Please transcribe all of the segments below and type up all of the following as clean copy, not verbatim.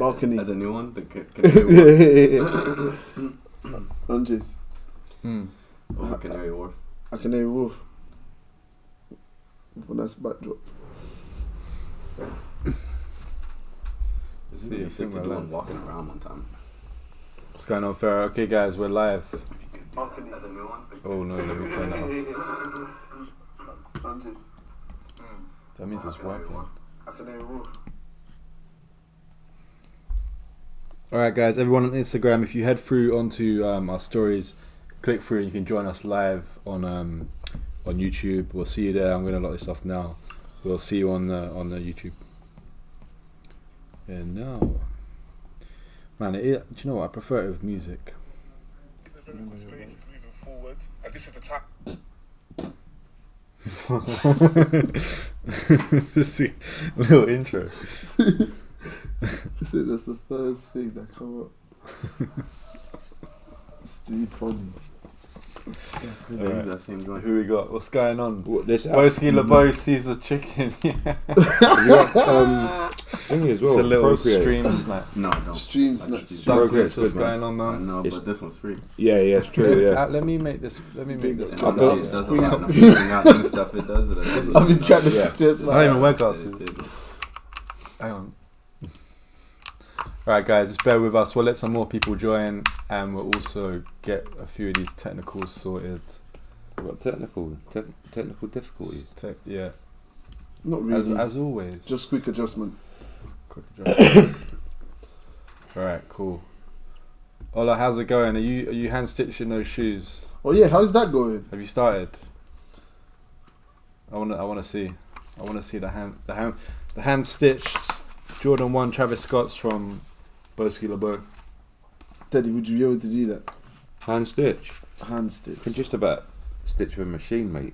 balcony. At the new one, the Canary Wharf. Hunches. Oh, Canary Wharf. A Canary Wharf. With a nice backdrop. This is sick to do one walking around one time. What's going on, Farrah? Okay, guys, we're live. Balcony. At the new one. Oh no, let me turn that off. Hunches. That means it's working. A Canary Wharf. Alright guys, everyone on Instagram, if you head through onto our stories, click through and you can join us live on YouTube. We'll see you there. I'm going to lock this off now. We'll see you on the YouTube. And now, man, do you know what? I prefer it with music. It's a very good space, it's moving forward, and this is the time. This is a little intro. That's the first thing that come up. It's too funny. That same joint. Who we got? What's going on? What, this Boski LeBeau sees the chicken. Yeah. You got, thing as well. It's a little Procreate. stream snack. No, I don't. Stream I snacks. just Douglas, Progress, what's good, man. going on, I man? know, It's- but this one's free. Yeah, it's true. Yeah. Let me make this. Let me make this. It I've does got- a lot. I'm figuring out new stuff it does. I've been trying to Yeah. suggest I don't even my. wear glasses. Hang on. Alright guys, just bear with us. We'll let some more people join and we'll also get a few of these technicals sorted. What technical difficulties? Yeah, Not really. as always. Just quick adjustment. Quick adjustment. Alright, cool. Ola, how's it going? Are you hand stitching those shoes? Oh yeah, how's that going? Have you started? I wanna see. I wanna see the hand stitched Jordan 1 Travis Scott's from Boski LeBeau. Teddy, would you be able to do that? Hand stitch. Hand stitch. You can just about stitch with a machine, mate.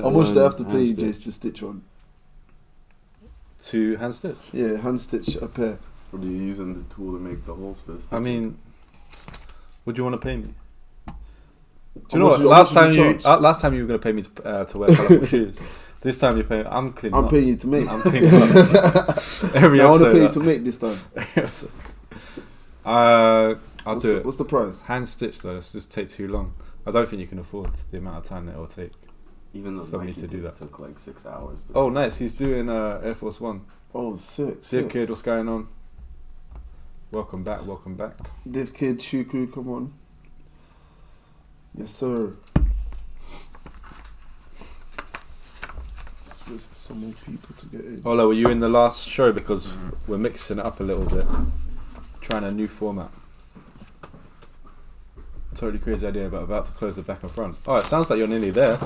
How much do I have to pay you, Jace, to stitch one? To hand stitch? Yeah, hand stitch a pair. Or are you using the tool to make the holes for this? I mean, would you want to pay me? Do How you know much what? you- Last how much time you you charge? last time you were gonna pay me to wear colourful shoes. This time you're paying. I'm cleaning I'm up. paying you to make. I'm cleaning up. Every I want to episode. pay you to make this time. I'll What's do the, it. what's the price? Hand stitch though. It's just take too long. I don't think you can afford the amount of time that it will take. Even though for me Nike to do things that. took like 6 hours. Oh, nice. He's doing Air Force One. Oh, sick. Div sick. Kid, what's going on? Welcome back. Welcome back. Div Kid, Shoe Crew, come on. Yes, sir. Let's wait for some more people to get in. Ola, were you in the last show because we're mixing it up a little bit, trying a new format? Totally crazy idea, but about to close the back and front. Oh, it sounds like you're nearly there.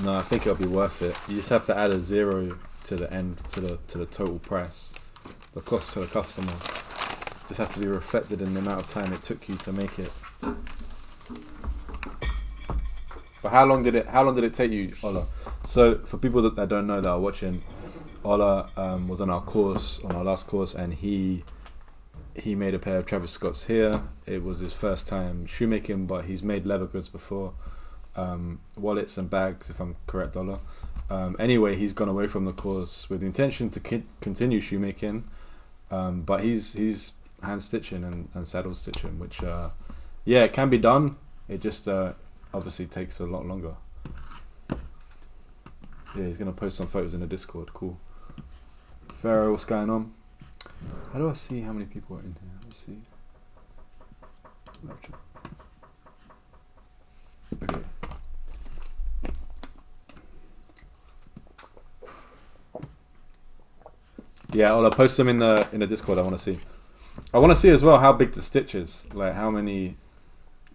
No, I think it'll be worth it. You just have to add a 0 to the end, to the total price. The cost to the customer just has to be reflected in the amount of time it took you to make it. But how long did it take you, Ola? So for people that don't know that are watching, Ola was on our last course, and he made a pair of Travis Scott's here. It was his first time shoemaking, but he's made leather goods before, wallets and bags, if I'm correct, Ola. Anyway, he's gone away from the course with the intention to continue shoemaking, but he's hand stitching and saddle stitching, which it can be done. It just obviously takes a lot longer. Yeah, he's gonna post some photos in the Discord. Cool. Pharaoh, what's going on? How do I see how many people are in here? Let's see. Okay. Yeah, I'll post them in the Discord. I want to see. I want to see as well how big the stitch is. Like how many.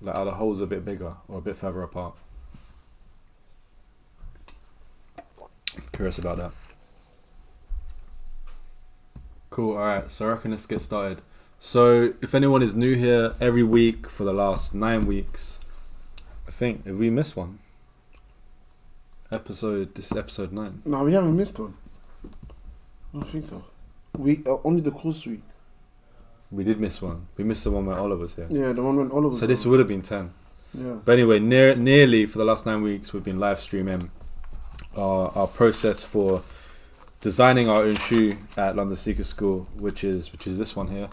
Like are the holes a bit bigger or a bit further apart? Curious about that. Cool. All right. So I reckon let's get started. So if anyone is new here, every week for the last 9 weeks, I think have we missed one? This is episode 9. No, we haven't missed one. I don't think so. We only the course week. We did miss one. We missed the one where Oliver's here. Yeah, the one when Oliver. So this would have been 10. Yeah. But anyway, nearly for the last 9 weeks, we've been live streaming our process for designing our own shoe at London Sneaker School, which is this one here.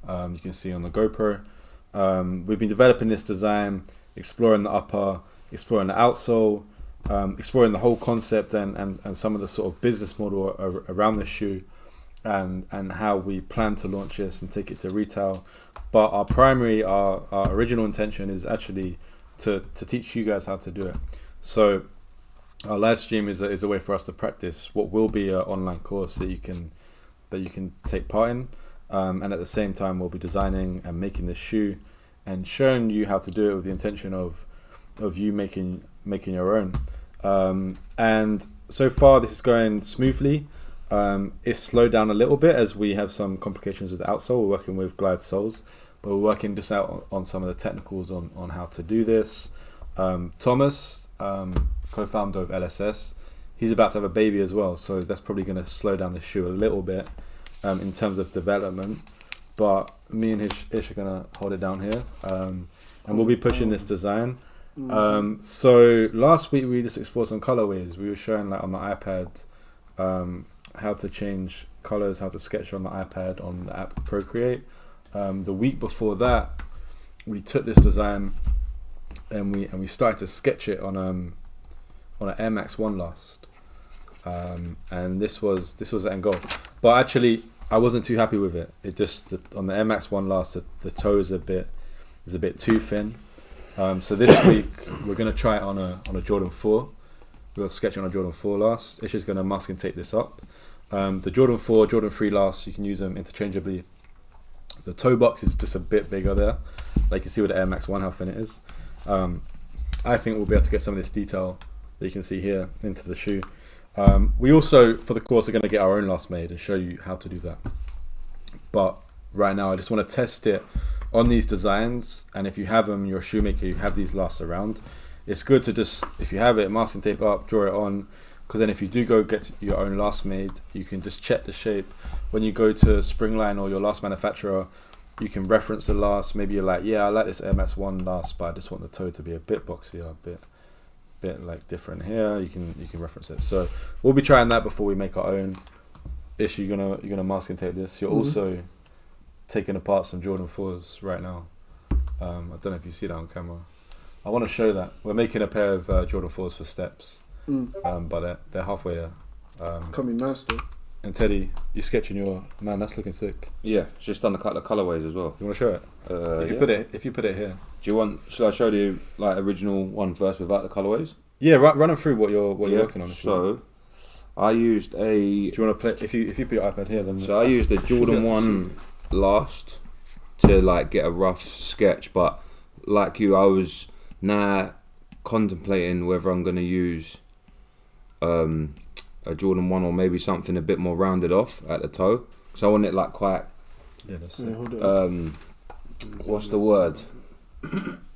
You can see on the GoPro. We've been developing this design, exploring the upper, exploring the outsole, exploring the whole concept and some of the sort of business model around the shoe, and how we plan to launch this and take it to retail. But our original intention is actually to teach you guys how to do it. So our live stream is a way for us to practice what will be an online course that you can take part in, and at the same time we'll be designing and making this shoe and showing you how to do it with the intention of you making your own. And so far this is going smoothly. It's slowed down a little bit as we have some complications with the outsole. We're working with Glide soles, but we're working just out on some of the technicals on how to do this. Thomas, co-founder of LSS, he's about to have a baby as well, so that's probably going to slow down the shoe a little bit in terms of development. But me and Ish are going to hold it down here, and we'll be pushing this design. So last week we just explored some colorways. We were showing like on the iPad how to change colors, how to sketch on the iPad on the app Procreate. The week before that, we took this design and we started to sketch it on an Air Max 1 Last, and this was the end goal. But actually, I wasn't too happy with it. It just on the Air Max 1 Last, the toe is a bit too thin. So this week we're gonna try it on a Jordan 4. We'll sketch on a Jordan 4 Last. It's just gonna mask and tape this up. The Jordan 4, Jordan 3 Last, you can use them interchangeably. The toe box is just a bit bigger there. Like you can see with the Air Max 1 how thin it is. I think we'll be able to get some of this detail that you can see here into the shoe. We also, for the course, are going to get our own last made and show you how to do that. But right now, I just want to test it on these designs. And if you have them, you're a shoemaker, you have these lasts around. It's good to just, if you have it, mask and tape up, draw it on. Because then if you do go get your own last made, you can just check the shape. When you go to Springline or your last manufacturer, you can reference the last. Maybe you're like, yeah, I like this Air Max 1 last, but I just want the toe to be a bit boxier, a bit like different here. You can reference it. So we'll be trying that before we make our own. Ish, you're gonna mask and tape this. You're also taking apart some Jordan 4s right now. I don't know if you see that on camera. I want to show that we're making a pair of Jordan 4s for Steps, but they're halfway there. Coming nice though. And Teddy, you sketching your man? That's looking sick. Yeah, just done a couple of colorways as well. You want to show it? If you put it here. Do you want? Should I show you like original one first without the colorways? Yeah, run them through what you're working on. So, I used a. Do you want to play? If you put your iPad here, then. So I used a Jordan 1 Last to like get a rough sketch, but like you, I was now contemplating whether I'm going to use a Jordan 1 or maybe something a bit more rounded off at the toe. So I want it like quite. Yeah, that's what's the word?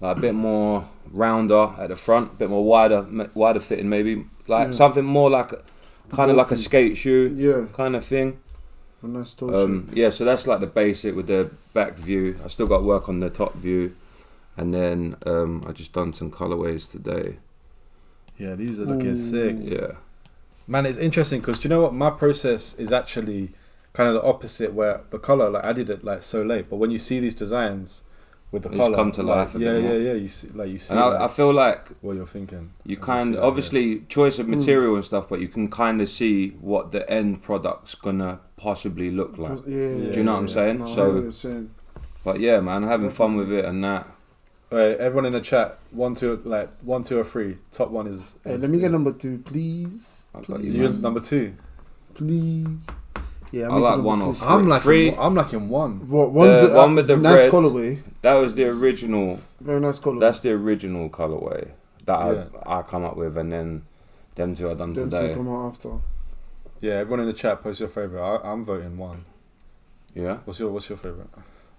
Like a bit more rounder at the front, a bit more wider fitting maybe. Like something more like kind of like a skate shoe kind of thing. A nice toe shoe. Yeah, so that's like the basic with the back view. I still got work on the top view, and then I just done some colorways today. Yeah, these are looking sick. Yeah. Man, it's interesting because you know what? My process is actually kind of the opposite, where the color, like I did it like so late, but when you see these designs with the color, come to life. Yeah. You see, And I feel like what you're thinking. You kind of obviously choice of material and stuff, but you can kind of see what the end product's gonna possibly look like. Do you know what I'm saying? No, but yeah, man, having fun with it and that. Alright, everyone in the chat, 1, 2, like 1, 2, or 3. Top one is. Hey, let me get number 2, please. You're number 2, please. Yeah, I like 1 or 3. I'm liking 1. What one's the one with the nice red colorway? That was the original. Very nice colorway. That's the original colorway that I come up with, and then them two I done them today. Two come out after. Yeah, everyone in the chat, post your favorite. I'm voting 1. Yeah. What's your favorite?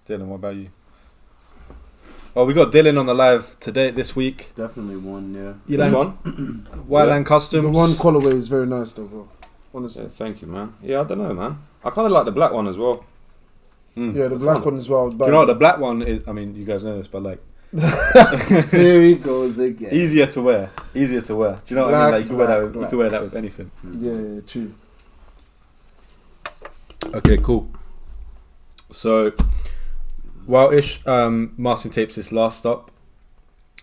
Dylan, what about you? Oh, we got Dylan on the live today this week. Definitely 1, yeah. This one? Wildland Customs. The 1 colorway is very nice though, bro. Honestly. Yeah, thank you, man. Yeah, I don't know, man. I kind of like the black one as well. Yeah, the black one as well. Do you know what the black one is? I mean, you guys know this, but like, There he goes again. easier to wear. Do you know what I mean? Like you could wear that with anything. Yeah, true. Okay, cool. So while Ish masking tapes this last up,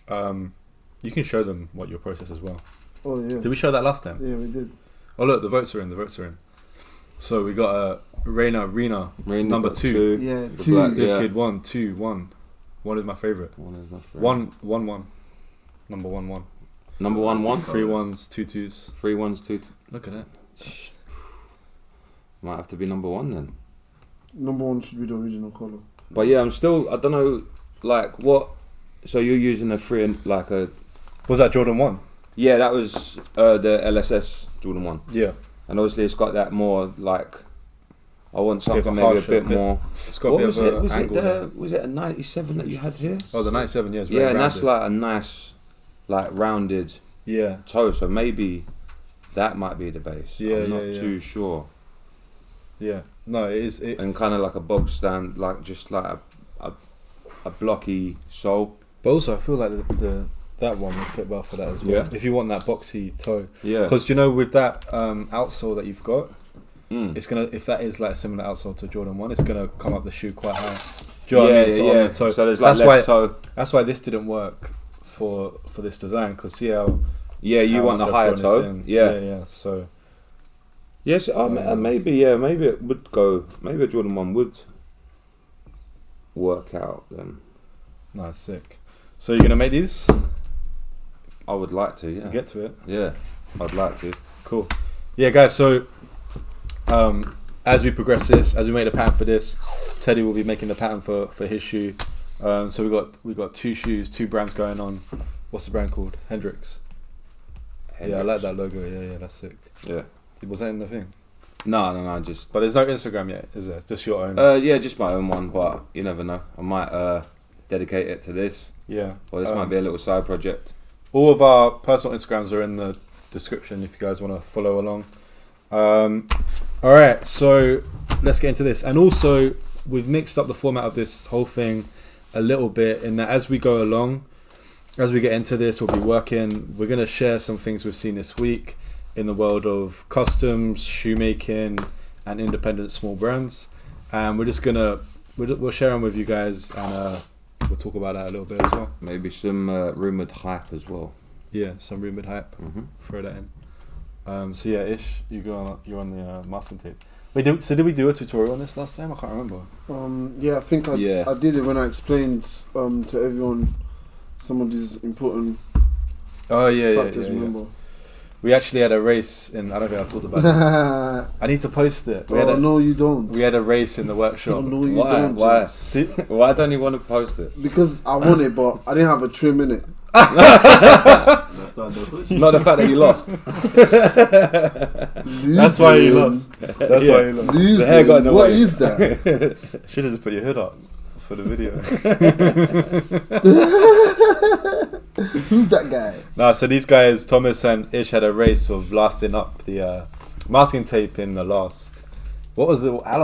you can show them what your process as well. Oh yeah. Did we show that last time? Yeah, we did. Oh look, the votes are in. So we got Rena number got 2. Yeah, The 2. black- Div Yeah. Kid 1, 2, 1. 1 is my favourite. One is my favorite. 1. Number 1. Number 1. 3 1s, 2 2s. 3 1s, 2. Look at that. Might have to be number 1 then. Number 1 should be the original colour. But yeah, I don't know, like what. So you're using a 3 and like a. Was that Jordan 1? Yeah, that was the LSS Jordan 1. Yeah. And obviously it's got that more like. I want Bit of something a maybe a harsher bit bit. more. It's got What a was bit it? of Was an it angle there. was it a 97 that you had here? Oh, the 97, yeah. It's very Yeah, and that's rounded. like a nice, like rounded Yeah. toe. So maybe that might be the base. Yeah, I'm not yeah. too sure. Yeah. No, it is. And kind of like a bog stand, like just like a blocky sole. But also, I feel like the that one would fit well for that as well. Yeah. If you want that boxy toe. Yeah. Because you know, with that outsole that you've got, Mm. it's gonna, if that is like a similar outsole to Jordan 1, it's gonna come up the shoe quite high. Do you know what I mean? So on the toe. So there's like That's less why- toe. That's why this didn't work for this design. Because see how Yeah, you how want much the I've higher grown toe. this in. Yeah. yeah. So Yes, maybe it would go. Maybe a Jordan 1 would work out then. no, it's sick. So you're gonna make these? I would like to. Yeah. Get to it. Yeah, I'd like to. Cool. Yeah, guys. So, as we progress this, as we make the pattern for this, Teddy will be making the pattern for his shoe. So we got 2 shoes, 2 brands going on. What's the brand called? Hendrix. Yeah, I like that logo. Yeah, that's sick. Yeah. Was that in the thing? No, just. But there's no Instagram yet, is there? Just your own. Yeah, just my own one, but you never know. I might dedicate it to this, Yeah. or this might be a little side project. All of our personal Instagrams are in the description if you guys want to follow along. All right, so let's get into this. And also, we've mixed up the format of this whole thing a little bit in that as we go along, as we get into this, we'll be working. We're going to share some things we've seen this week in the world of customs, shoemaking, and independent small brands. And we're just going to, we'll share them with you guys, and we'll talk about that a little bit as well. Maybe some rumored hype as well. Yeah, some rumored hype. Throw that in. So yeah, Ish, you're on the masking tape. Wait, did we do a tutorial on this last time? I can't remember. Yeah, I think I Yeah. did it when I explained to everyone some of these important Oh yeah, factors. yeah. Remember? We actually had a race in. I don't think I talked about it. I need to post it. No, you don't. We had a race in the workshop. No, you Why? don't. Why? Jess. Why don't you want to post it? Because I won it, but I didn't have a trim in it. That's not the question. Not the fact that you lost. That's why you lost. That's Yeah. why you lost. Losing. The hair got in the What way. is that? Should have just put your hood up for the video. Who's that guy? No, so these guys, Thomas and Ish, had a race of lasting up the masking tape in the last. What was it? How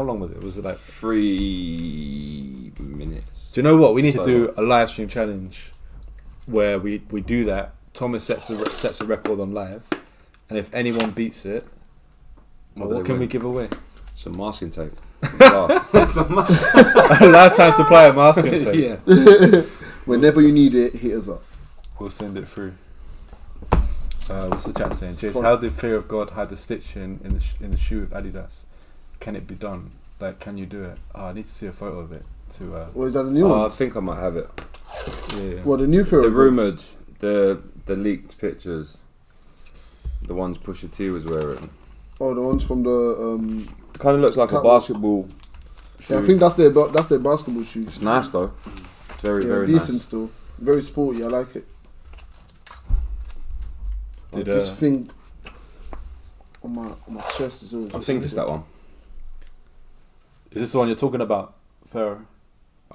long was it? Was it like? 3 minutes. Do you know what? We need to So- do a live stream challenge where we do that. Thomas sets a record on live, and if anyone beats it, what can we give away? Some masking tape. Wow. A lifetime supply of masking tape. Yeah. Whenever you need it, hit us up. We'll send it through. What's the chat saying? Jace, fun. how did Fear of God hide the stitching in the shoe with Adidas? Can it be done? Like, can you do it? Oh, I need to see a photo of it. To Or is that the new one? I think I might have it. yeah. Well, the new pair The of rumoured, the leaked pictures. The ones Pusha T was wearing. Oh, the ones from the Kind of looks like a Catwalk. basketball shoe. Yeah, I think that's their basketball shoes. It's nice though. It's very, Yeah, very decent nice. still. Very sporty. I like it. Did, This thing on my chest is always. I think it's that one. Is this the one you're talking about, Pharaoh?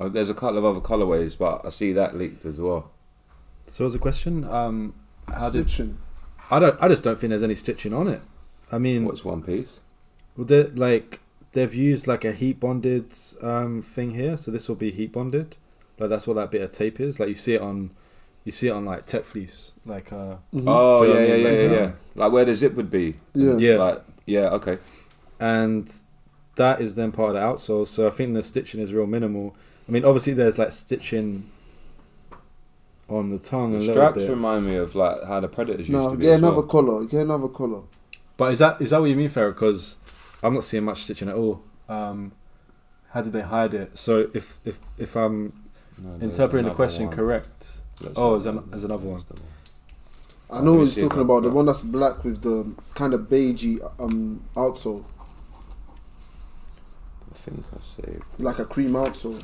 There's a couple of other colourways, but I see that leaked as well. So, was the question? How did Stitching. I just don't think there's any stitching on it. I mean, What's one piece? well, they've used like a heat bonded thing here, so this will be heat bonded. Like that's what that bit of tape is. Like you see it on like Tech Fleece. Like Oh Do you know what I mean? Like, yeah. Like where the zip would be. Yeah. yeah. Like, yeah, okay. And that is then part of the outsole. So I think the stitching is real minimal. I mean, obviously there's like stitching on the tongue a The little straps bit. remind me of like how the Predators used to be. get as another well. collar. Get another collar. But is that what you mean, Farrah? Because I'm not seeing much stitching at all. How did they hide it? So if I'm No, there's interpreting the another question one. correct, Let's oh, look there's, at there's another one. I know what Let me he's see if talking I've about. The got- one that's black with the kind of beigey outsole, I think I saved. like a cream outsole.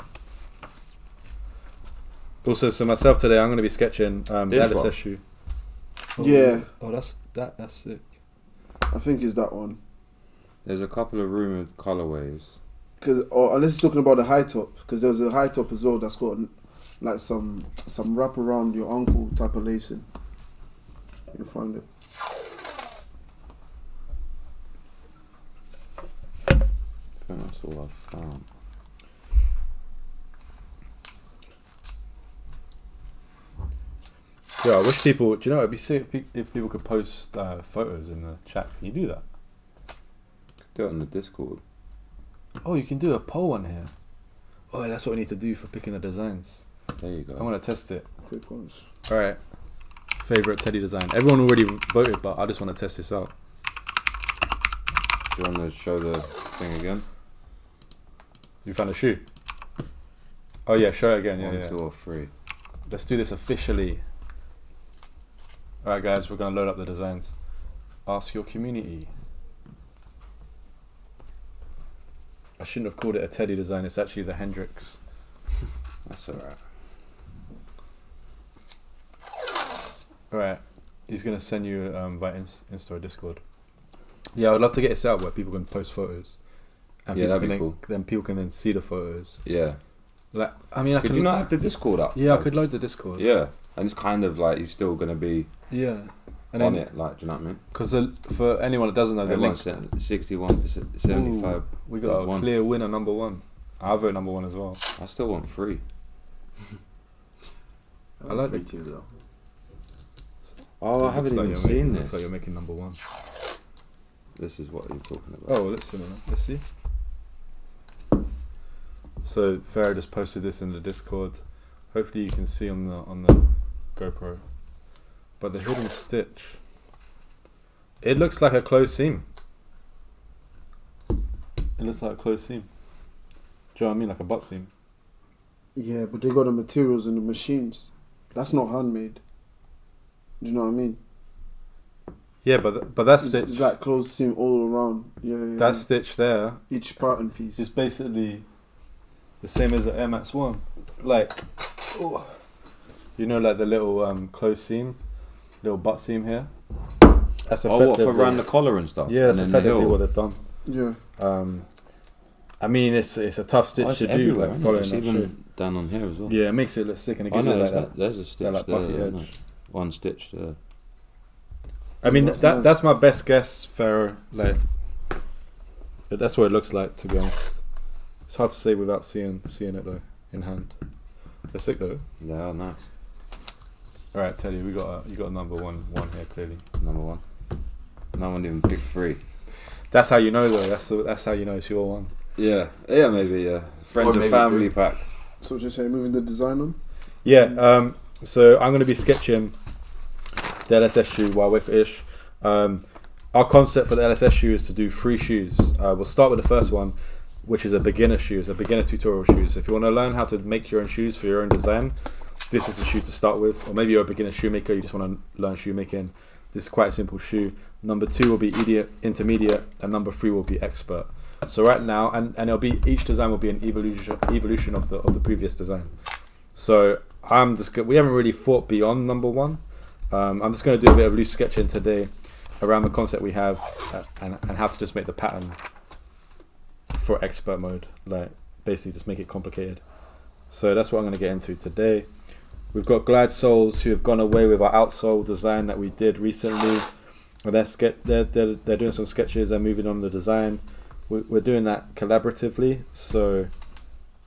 Also, so myself today, I'm going to be sketching the This LSS one? shoe. Yeah. Oh, that's sick. I think it's that one. There's a couple of rumored colorways. Cause, or unless he's talking about the high top, because there's a high top as well that's got like some wrap around your ankle type of lacing. You'll find it. I think that's all I've found. Yeah, I wish people. Do you know? It'd be sick if people could post photos in the chat. Can you do that? Do it on the Discord. Oh, you can do a poll on here. Oh, that's what we need to do for picking the designs. There you go. I want to test it. Quick ones. All right. Favorite Teddy design. Everyone already voted, but I just want to test this out. Do you want to show the thing again? You found a shoe. Oh yeah, show it again. Yeah, 1, yeah. 2, or 3. Let's do this officially. All right, guys, we're gonna load up the designs. Ask your community. I shouldn't have called it a Teddy design. It's actually the Hendrix. That's alright. All right, he's gonna send you via Insta or Discord. Yeah, I would love to get it set up where people can post photos. And Yeah, people that'd be can cool. Then people can then see the photos. Yeah. Like, I mean, I Could could you not have the Discord up? Yeah, I could load the Discord. Yeah. And it's kind of like you're still going to be Yeah. And on then, it, like, do you know what I mean? because for anyone that doesn't know, the link. Everyone's 61%, 75. Ooh, we got a one. clear winner, number one. I vote number one as well. I still want 3. I like me it. too though. Oh, I haven't even seen Looks this. like you're making number one. This is what you're talking about. Oh, let's see. So Farrah just posted this in the Discord. Hopefully you can see on the GoPro. But the hidden stitch, it looks like a closed seam. It looks like a closed seam. Do you know what I mean? Like a butt seam. Yeah, but they got the materials in the machines. That's not handmade. Do you know what I mean? Yeah, but that stitch, It's like closed seam all around. Yeah. that stitch there Each pattern piece. is basically the same as an Air Max 1. Like, you know, like the little closed seam, little butt seam here. That's Oh, what, for effectively- around the collar and stuff? Yeah, that's and then the effectively heel? what they've done. Yeah. I mean, it's a tough stitch Oh, it's to do, everywhere, like isn't it? following It's that even shape. down on here as well. Yeah, it makes it look sick, and it I gives know, it like there's, that. there's a stitch like there. buffy isn't edge. it? One stitch there. I mean, That's that nice. that's my best guess, Farrah. Like, but that's what it looks like, to be honest. It's hard to say without seeing it though in hand. They're sick though. Yeah, nice. All right, Teddy, you got a number one here clearly. Number 1. No one even picked 3. That's how you know though. That's how you know it's your one. Yeah, maybe, yeah. Friends Or and maybe family 3. pack. So just say moving the design on. Yeah. So I'm gonna be sketching the LSS shoe while with Ish. Our concept for the LSS shoe is to do 3 shoes. We'll start with the first one, which is a beginner shoe. It's a beginner tutorial shoe. So if you want to learn how to make your own shoes for your own design, this is the shoe to start with. Or maybe you're a beginner shoemaker, you just want to learn shoemaking. This is quite a simple shoe. Number 2 will be intermediate, and number 3 will be expert. So right now, and it'll be, each design will be an evolution of the previous design. So we haven't really thought beyond number 1. I'm just going to do a bit of loose sketching today around the concept we have and how to just make the pattern for expert mode, like basically just make it complicated. So that's what I'm going to get into today. We've got Glide Soles who have gone away with our outsole design that we did recently. And they're doing some sketches, they're moving on the design. We're doing that collaboratively, so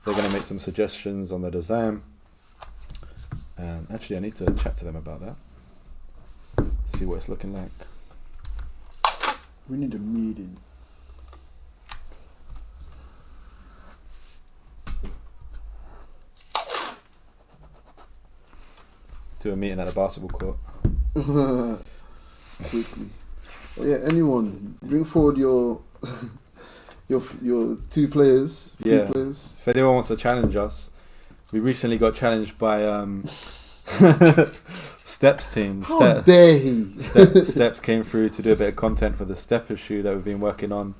they're going to make some suggestions on the design. And actually I need to chat to them about that. See what it's looking like. We need a meeting. do a meeting at the basketball court. Quickly. Yeah, anyone bring forward your your two players. Yeah. Players. If anyone wants to challenge us, we recently got challenged by Steps team. How dare he? Steps came through to do a bit of content for the Step issue that we've been working on.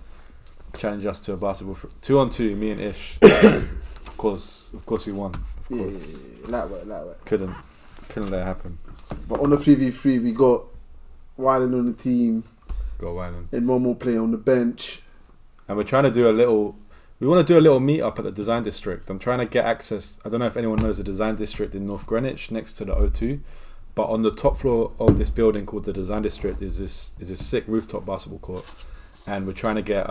Challenge us to a basketball 2-on-2, me and Ish. Of course we won. Of course. Yeah, lightweight. Couldn't let it happen. But on the 3v3, we got Wyland on the team Go Wyland. and one more player on the bench. And we're trying to do we want to do a little meet-up at the Design District. I'm trying to get access. I don't know if anyone knows the Design District in North Greenwich next to the O2. But on the top floor of this building called the Design District is this sick rooftop basketball court. And we're trying to get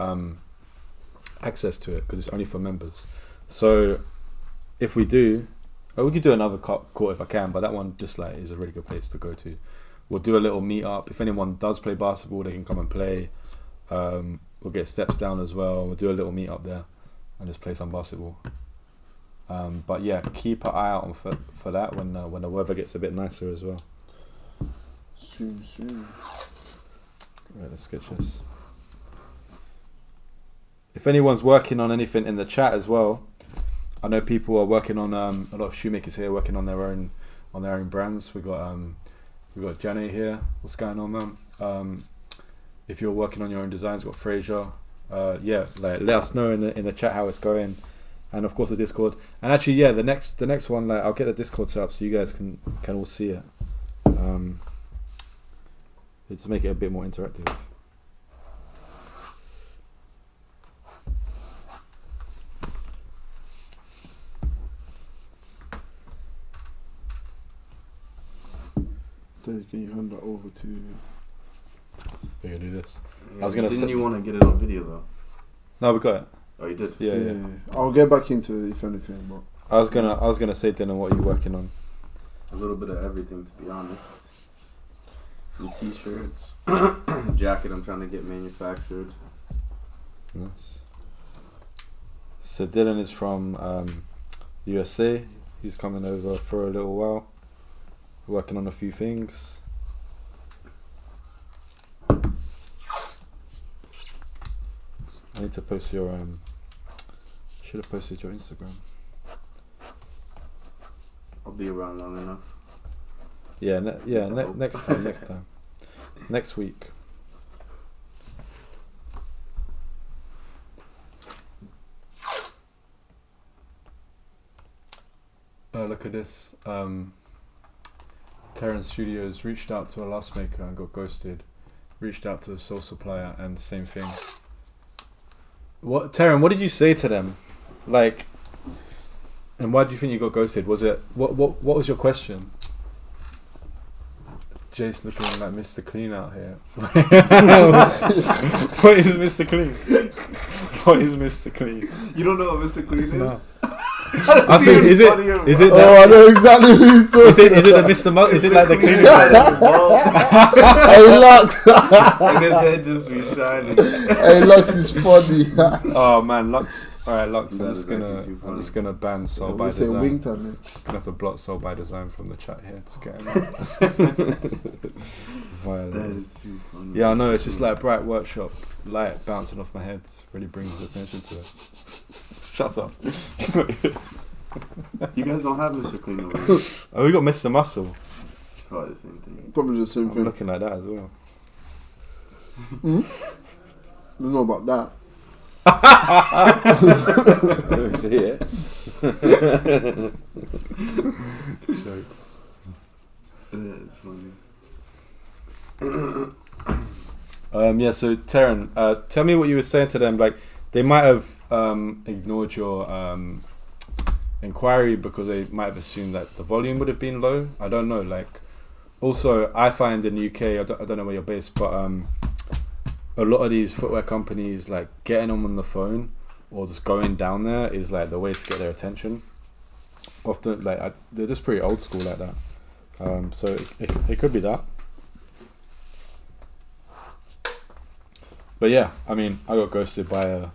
access to it because it's only for members. So if we do, we could do another court if I can, but that one just like is a really good place to go to. We'll do a little meet up. If anyone does play basketball, they can come and play. We'll get Steps down as well. We'll do a little meet up there and just play some basketball. But yeah, keep an eye out for that when the weather gets a bit nicer as well. Soon. Right, let's sketch this. If anyone's working on anything in the chat as well, I know people are working on a lot of shoemakers here working on their own brands. We got Janet here. What's going on, man? If you're working on your own designs, we've got Fraser. Let us know in the chat how it's going, and of course the Discord. And actually, yeah, the next one, like I'll get the Discord set up so you guys can all see it. To make it a bit more interactive. Can you hand that over to? We're gonna do this. Yeah, I was gonna. Didn't you want to get it on video though? No, we got it. Oh, you did. Yeah. I'll get back into it if anything. But I was gonna say, Dylan, what are you working on? A little bit of everything, to be honest. Some t-shirts, jacket. I'm trying to get manufactured. Nice. So Dylan is from USA. He's coming over for a little while. Working on a few things. I need to post your should have posted your Instagram. I'll be around long enough. Yeah, next time. Next week. Look at this. Terran Studios reached out to a last maker and got ghosted. Reached out to a sole supplier and same thing. What, Terran? What did you say to them? Like, and why do you think you got ghosted? Was it what was your question? Jace looking like Mr. Clean out here. What is Mr. Clean? What is Mr. Clean? You don't know what Mr. Clean is? No. I think is it I know exactly who he's talking. Is it the Mr. Is it like the cleaning? Hey Lux. And his head just be shining. Hey Lux is funny. Oh man, Lux. All right, Lux. That I'm is actually too just gonna ban Soul by We say Design. Wington, man. Gonna have to block Soul by Design from the chat here. Just get him out. Violent. That is too funny. Yeah, I know. It's just like bright workshop light bouncing off my head. Really brings attention to it. Shut up. You guys don't have Mr. Clean over here. Oh, we got Mr. Muscle. It's probably the same thing. Probably the same I'm thing. looking like that as well. Don't know about that. See it? Jokes. It's funny. Yeah. So Terran, tell me what you were saying to them. Like they might have ignored your inquiry because they might have assumed that the volume would have been low. I don't know. Like, also, I find in the UK, I don't know where you're based, but a lot of these footwear companies, like getting them on the phone or just going down there is like the way to get their attention. Often, like they're just pretty old school like that. So it could be that. But yeah, I mean, I got ghosted by a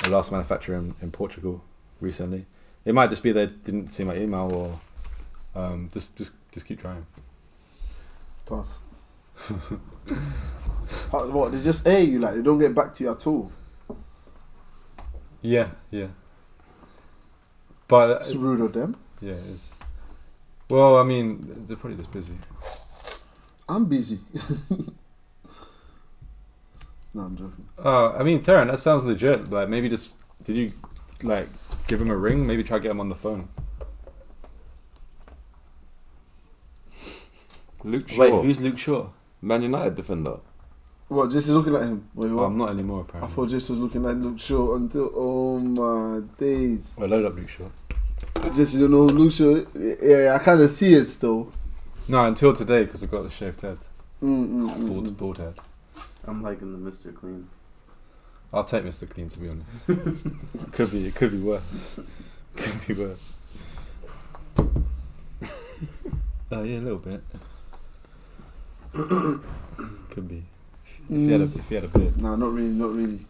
last manufacturer in Portugal recently. It might just be they didn't see my email Just keep trying. Tough. What? They just air you, like they don't get back to you at all. Yeah. But It's rude of them. yeah, it is. Well, I mean, they're probably just busy. I'm busy. No, I'm joking. I mean, Terran, that sounds legit. Like, maybe just did you like give him a ring? Maybe try to get him on the phone. Luke Shaw. Wait, who's Luke Shaw? Man United defender. What? Jesse looking at him? Wait, Oh, what? I'm not anymore, I apparently. thought Jesse was looking at Luke Shaw until. Oh my days. Well, load up Luke Shaw. Jesse don't know who Luke Shaw. Yeah, I kind of see it still. No, until today, because I got the shaved head, Mm. bald head. I'm liking the Mr. Clean. I'll take Mr. Clean, to be honest. It could be worse. Could be worse. Oh yeah, a little bit. Could be. If he had a beard. Nah, not really.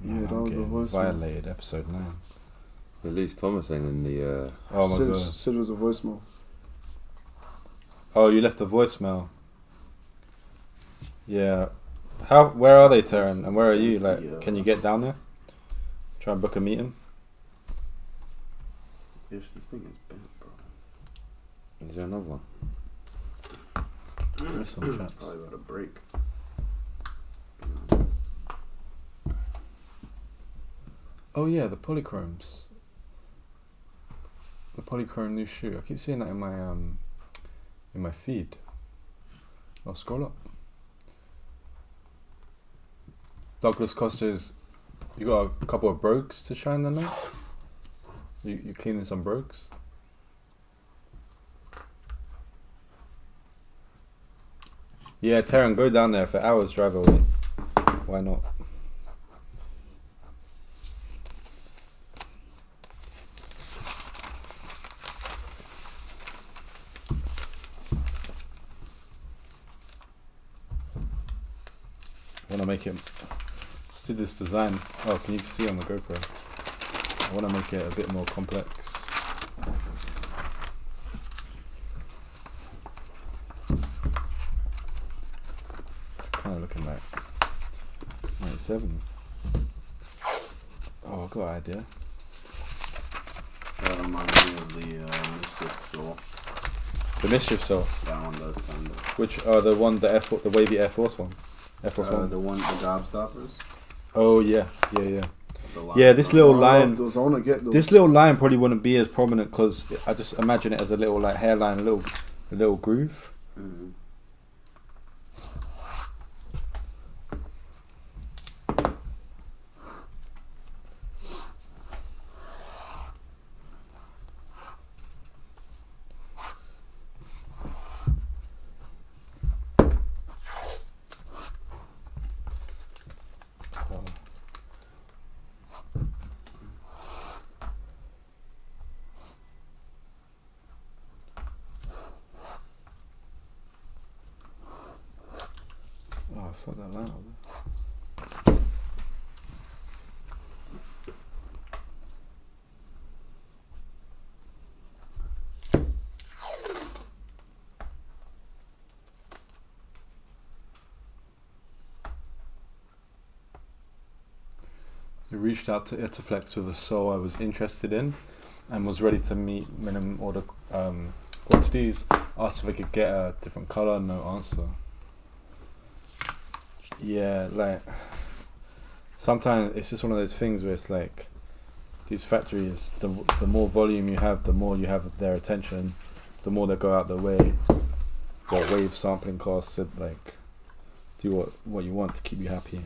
Yeah, Man, that I'm was a getting voice. violated. Episode 9. Release Thomas in the. Oh my god. Said it was a voicemail. Oh, you left a voicemail. Yeah. Where are they, Terran? And where are you? Like, Yeah. can you get down there? Try and book a meeting. This thing is bent, bro. Is there another one? There's some chance. Probably about to break. Oh yeah, the polychromes. The polychrome new shoe. I keep seeing that in my feed. I'll scroll up. Douglas Costa's. You got a couple of brogues to shine the night. You cleaning some brogues? Yeah, Terran, go down there for hours drive away. Why not? I want to make it. Let's do this design. Oh, can you see on the GoPro? I want to make it a bit more complex. It's kind of looking like 97. Oh, I've got an idea. That reminds me of the Mischief Soul. The Mischief Soul. That one does kind of. Which the one, the wavy Air Force one. Air Force One. The Gobstoppers. Oh yeah. The line Yeah, this from- little I line. love those. I want to get those. This little line probably wouldn't be as prominent because I just imagine it as a little like hairline, a little groove. Mhm. Oh, I fucked that line up. I reached out to Itaflex with a soul I was interested in and was ready to meet minimum order quantities. Asked if I could get a different colour, no answer. Yeah, like sometimes it's just one of those things where it's like these factories, the more volume you have, the more you have their attention, the more they go out their way. What wave sampling costs, like do what you want to keep you happy.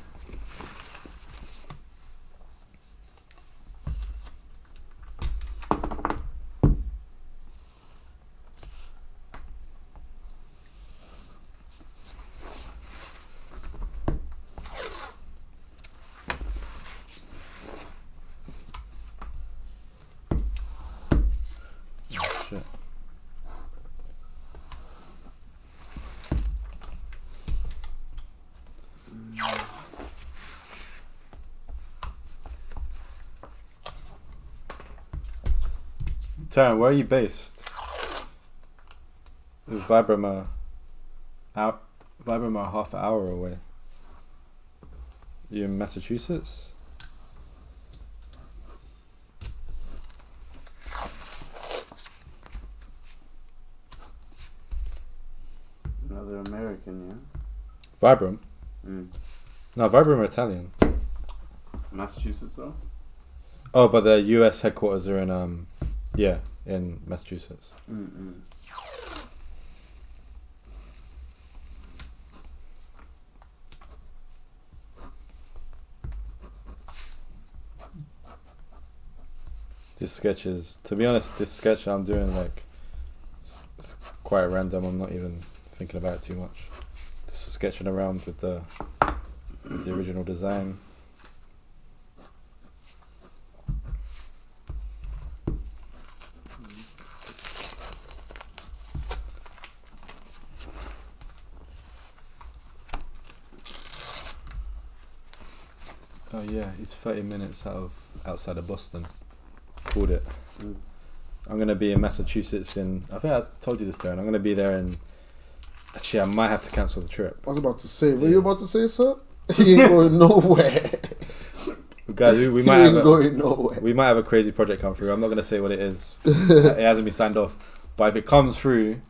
Shit. Taryn, where are you based? Is Vibram Vibram half an hour away? You in Massachusetts? Another American, yeah. Vibram? Mm. No, Vibram are Italian. Massachusetts though. Oh, but the U.S. headquarters are in in Massachusetts. Mm-mm. This sketch is, to be honest, this sketch I'm doing like it's quite random. I'm not even thinking about it too much. Just sketching around with the original design. Oh yeah, it's 30 minutes outside of Boston. Called it. Mm. I'm gonna be in Massachusetts I think I told you this, Darren. I'm gonna be there in. Actually, I might have to cancel the trip. I was about to say, what are you about to say, sir? He ain't going nowhere. Guys, we might He have ain't going nowhere. we might have a crazy project come through. I'm not gonna say what it is. It hasn't been signed off. But if it comes through,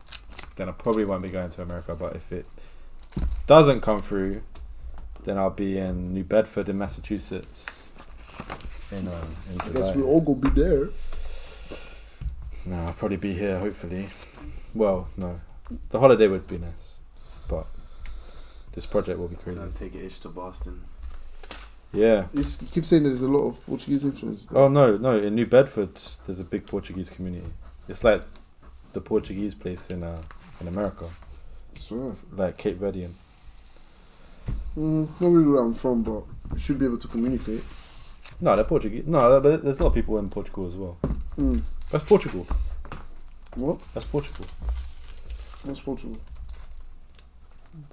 then I probably won't be going to America. But if it doesn't come through, then I'll be in New Bedford in Massachusetts in I July. guess we all gonna be there. No, I'll probably be here, hopefully. Well, no. The holiday would be nice. But this project will be crazy. Gotta take Ish to Boston. Yeah. You keep saying there's a lot of Portuguese influence there. Oh, no. In New Bedford, there's a big Portuguese community. It's like the Portuguese place in America. I swear. Like Cape Verdean. Not really where I'm from, but you should be able to communicate. No, they're Portuguese. No, but there's a lot of people in Portugal as well. That's Portugal. What? That's Portugal. What's Portugal?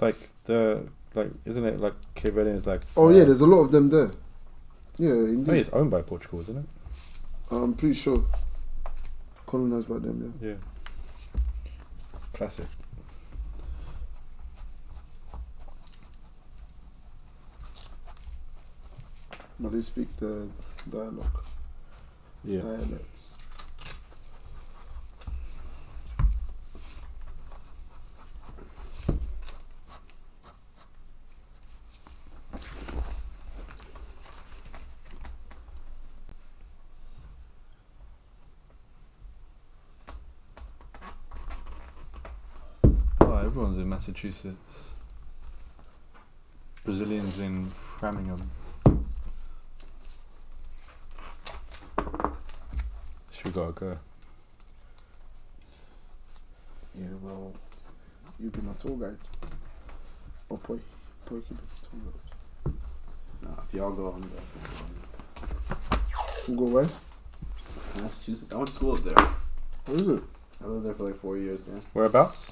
Isn't it like Cape Verdean is like... Oh yeah, there's a lot of them there. Yeah, I think indeed. it's owned by Portugal, isn't it? I'm pretty sure. Colonized by them, yeah. Yeah. Classic. But they speak the dialogue. Yeah. Dialects. Oh, everyone's in Massachusetts. Brazilians in Framingham. We gotta go. Yeah, well, you've been a tour guide. Oh, boy can be a tour guide. Nah, if y'all go, I'm definitely You go where? going. Massachusetts. I went to school up there. What is it? I lived there for like 4 years. Yeah. Whereabouts?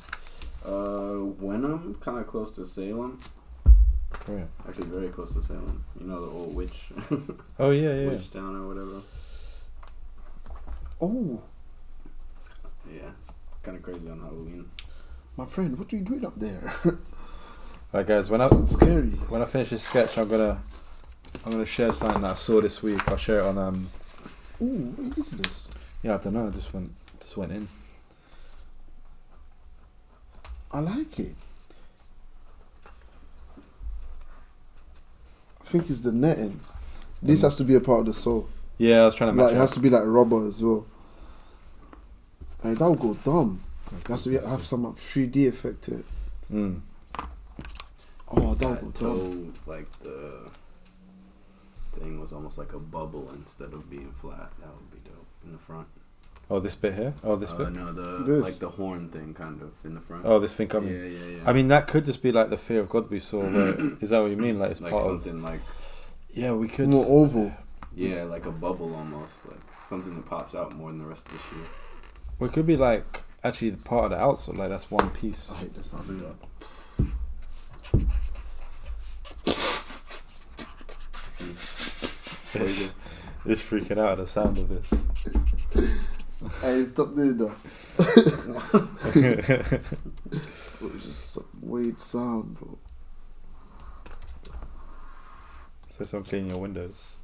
Wenham, kind of close to Salem. Oh yeah. Actually, very close to Salem. You know the old witch. Oh yeah. Witch town or whatever. Oh, Yeah, it's kind of crazy on Halloween. my friend, what are you doing up there? Alright guys, Sounds scary. when I finish this sketch, I'm gonna share something that I saw this week. I'll share it on Ooh, what is this? Yeah, I don't know. I just went in. I like it. I think it's the netting. This has to be a part of the soul. Yeah, I was trying to match Like, it has to be like rubber as well. Like, that would go dumb. It has to have some 3D effect to it. Mm. Oh, that That would go dumb. toe, like the thing was almost like a bubble instead of being flat. That would be dope in the front. Oh, this bit here. Oh, this bit. No, This. like the horn thing, kind of in the front. Oh, this thing coming. Yeah. I mean, that could just be like the fear of God we saw. Where, is that what you mean? Like it's like part something of. like Yeah, we could. More oval. yeah, like a bubble almost, like something that pops out more than the rest of the shoe. We could be like actually part of the outsole. Like that's one piece. I hate the sound of that. It's freaking out at the sound of this. Hey, stop doing that. It was just some weird sound, bro. So someone cleaning your windows.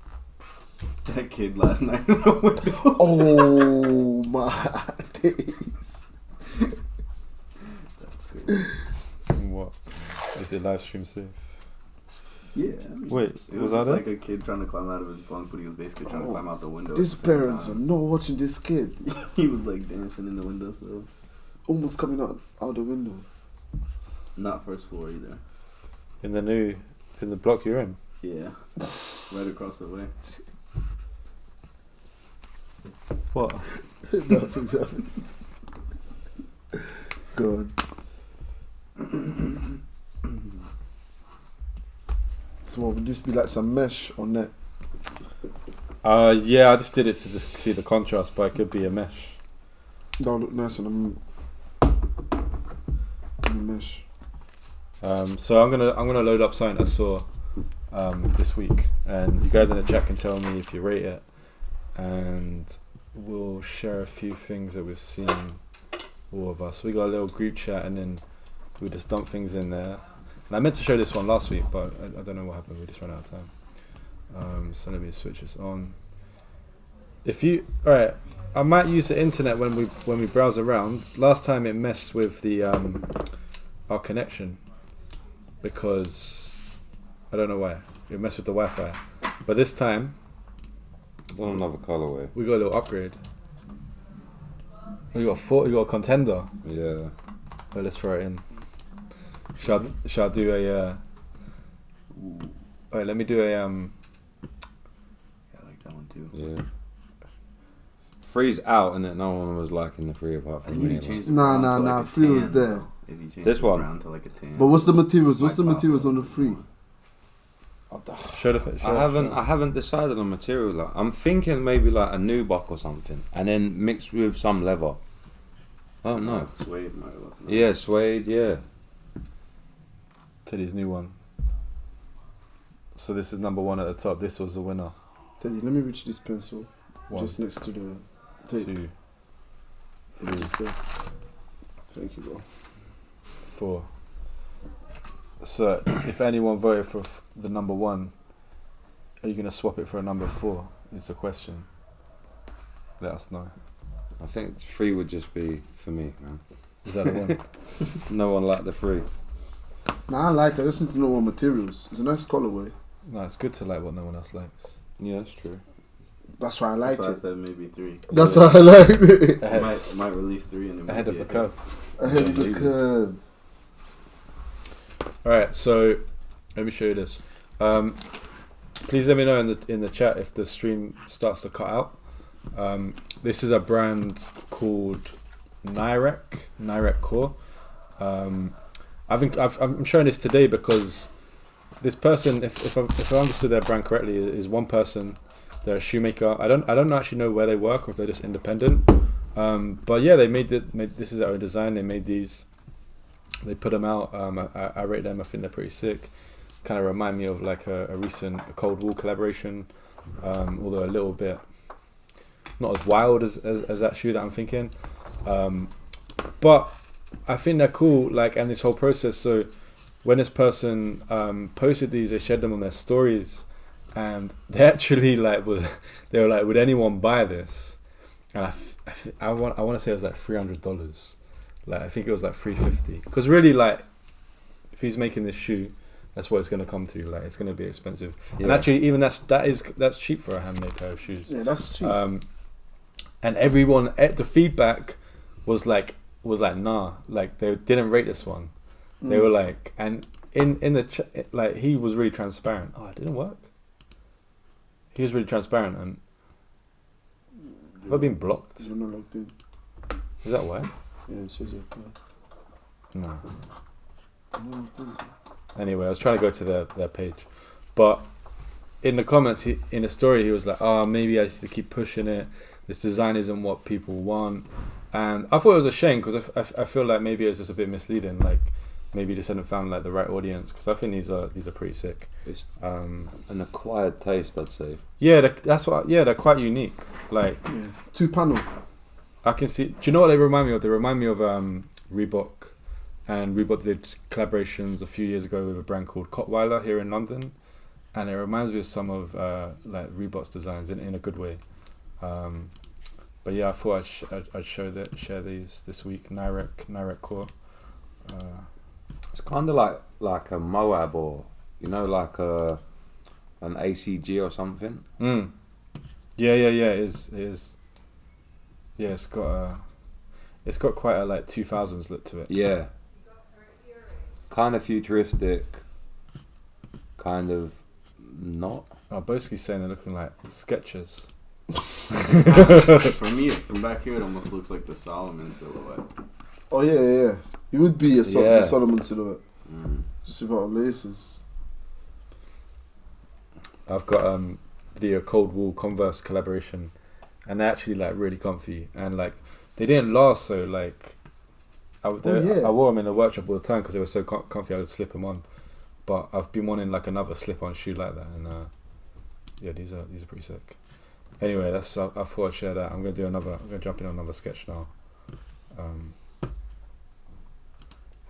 That kid last night in the window. Oh my days. What? Is it live stream safe? Yeah. I mean, Wait, it was was that just it? like a kid trying to climb out of his bunk, but he was basically trying to climb out the window. These at the same parents are time. not watching this kid. He was like dancing in the window, so Almost coming out the window. not first floor either. In the block you're in? Yeah, right across the way. What? Nothing. Go on. So what, would this be like some mesh on that? Yeah, I just did it to just see the contrast, but it could be a mesh. That'll look nice on the mesh. So I'm gonna load up something I saw this week, and you guys in the chat can tell me if you rate it, and we'll share a few things that we've seen, all of us. We got a little group chat, and then we just dump things in there. And I meant to show this one last week, but I don't know what happened. We just ran out of time. So let me switch this on. Alright, I might use the internet when we browse around. Last time it messed with the our connection because I don't know why. It messed with the Wi-Fi. But this time It's on another colorway. we got a little upgrade. We got a contender. Yeah. Well, let's throw it in. Shall I do a alright, let me do a Yeah, I like that one too. Yeah. Free's out, and then no one was liking the free apart I from think me. you changed it Nah, brown nah, to nah, like a free was tan, there. though. If you change This it one? brown to like a tan. But what's the materials? What's the Like materials pop. on the free? show the I haven't decided on material. Like, I'm thinking maybe like a nubuck or something, and then mixed with some leather. I don't know. Suede might look nice. Yeah, suede. Yeah. Teddy's new one. So this is number 1 at the top. This was the winner. Teddy, let me reach this pencil. 1, Just next to the tape. 2, Just there. Thank you, bro. 4. So if anyone voted for the number 1, are you gonna swap it for a number 4? Is the question. Let us know. I think 3 would just be for me, man. Is that the one? No one liked the 3. Nah, I like it. I just need to know what materials. It's a nice colorway. No, it's good to like what no one else likes. Yeah, that's true. That's why I liked That's why I it. said maybe 3. That's why I liked it. Might release 3 and then Ahead of maybe the curve. Ahead of the maybe. curve. Alright, so let me show you this. Please let me know in the chat if the stream starts to cut out. This is a brand called Nyrek Core. I'm showing this today because this person, if I understood their brand correctly, is one person. They're a shoemaker. I don't actually know where they work or if they're just independent. But yeah, they made this is their own design. They made these. They put them out. I rate them. I think they're pretty sick. Kind of remind me of like a recent Cold War collaboration, although a little bit not as wild as that shoe that I'm thinking. But I think they're cool. Like, and this whole process. So when this person posted these, they shared them on their stories, and they actually they were like, would anyone buy this? And I want to say it was like $300. Like, I think it was like $350. Because really, like, if he's making this shoe, that's what it's going to come to. Like, it's going to be expensive. Yeah. And actually, even that's cheap for a handmade pair of shoes. Yeah, that's cheap. And everyone, the feedback was like nah, like they didn't rate this one. They were like, and in the like he was really transparent. Oh, it didn't work. He was really transparent, and have I been blocked? You're not logged in. Is that why? Yeah, it says it. No. No. Anyway, I was trying to go to their page, but in the comments, in the story, he was like, "Oh, maybe I just need to keep pushing it. This design isn't what people want." And I thought it was a shame because I feel like maybe it's just a bit misleading. Like maybe just hadn't found like the right audience, because I think these are pretty sick. It's an acquired taste, I'd say. Yeah, that's what. Yeah, they're quite unique. Like, Yeah. 2 panel. I can see. Do you know what they remind me of? They remind me of Reebok, and Reebok did collaborations a few years ago with a brand called Cottweiler here in London, and it reminds me of some of like Reebok's designs in a good way. But yeah, I thought I'd share these this week. Nyrek Core. It's kind of like a Moab or like an ACG or something. Yeah. It is. Yeah, it's got quite a like 2000s look to it. Yeah. Kind of futuristic. Kind of not. I'm basically saying they're looking like Skechers. For me, from back here, it almost looks like the Solomon silhouette. Oh yeah. It would be a Yeah. Solomon silhouette, Mm. just without laces. I've got the Cold Wool Converse collaboration, and they're actually like really comfy, and like they didn't last, so like I wore them in the workshop all the time because they were so comfy. I would slip them on, but I've been wanting like another slip-on shoe like that, and yeah, these are pretty sick. Anyway, I thought I'd share that. I'm gonna jump in on another sketch now.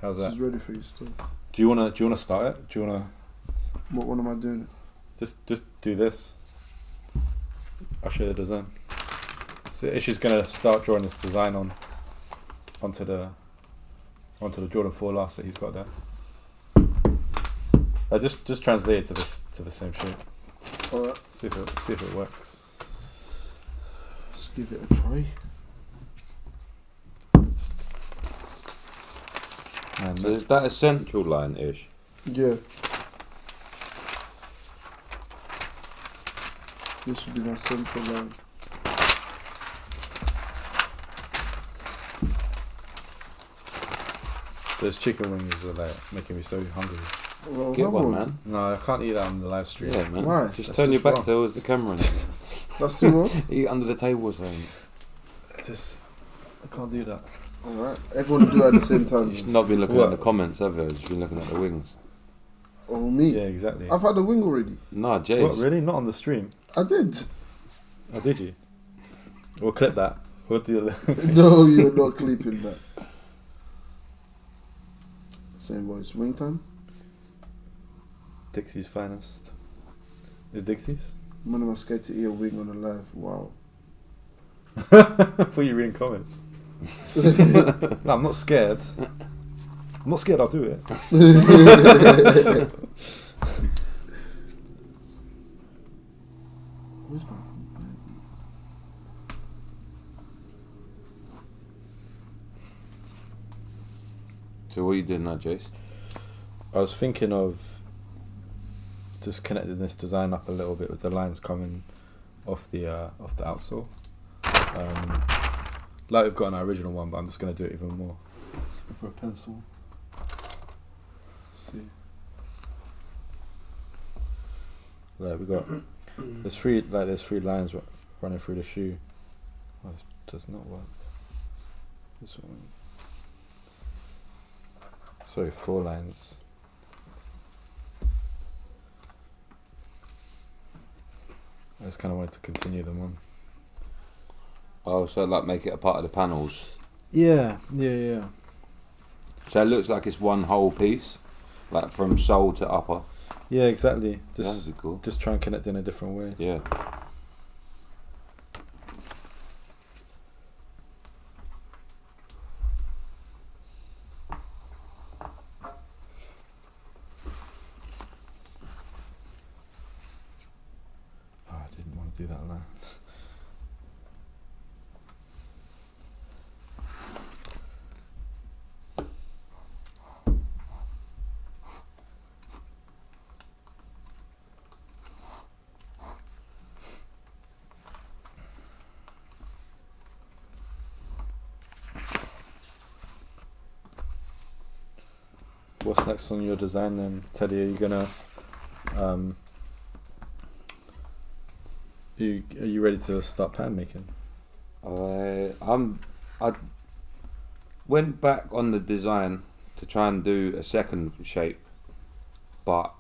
How's This that? is ready for you still. Do you wanna start it? Do you wanna What one am I doing? just do this? I'll show you the design. So Ish gonna start drawing this design onto the Jordan 4 last that he's got there. Just translate it to the same shape. Alright, See if it works. let's give it a try. And So is that a central line-ish? Yeah. This should be my central line. those chicken wings are like making me so hungry. Well, Get have one, man. No, I can't eat that on the live stream. Yeah, man. Why? Just That's turn too your back far. towards the camera and That's too much. eat under the table or something. I can't do that. Alright, everyone do it at the same time. You've not been looking What? at the comments, have you? You've just been looking at the wings. Oh, me? Yeah, exactly. I've had a wing already. Nah, Jays. What, really? Not on the stream? I did. Oh, did you? We'll clip that. We'll do it. No, you're not clipping that. Same voice. Wing time? Dixie's finest. Is Dixie's? When am I scared to eat a wing on a live? Wow. I thought you were reading comments. No, I'm not scared. I'm not scared, I'll do it. Where's my... So what are you doing now, Jace? I was thinking of just connecting this design up a little bit with the lines coming off the outsole. Like we've got an original one, but I'm just going to do it even more. Just looking for a pencil. Let's see. Like we got there's three lines running through the shoe. Oh, this does not work. This one. Sorry, 4 lines. I just kind of wanted to continue them on. Oh, so like make it a part of the panels. Yeah. So it looks like it's one whole piece, like from sole to upper. Yeah, exactly. That'd be cool. Just try and connect in a different way. Yeah. Oh, I didn't want to do that line. What's next on your design then, Teddy? Are you gonna are you ready to start pan making? I went back on the design to try and do a second shape, but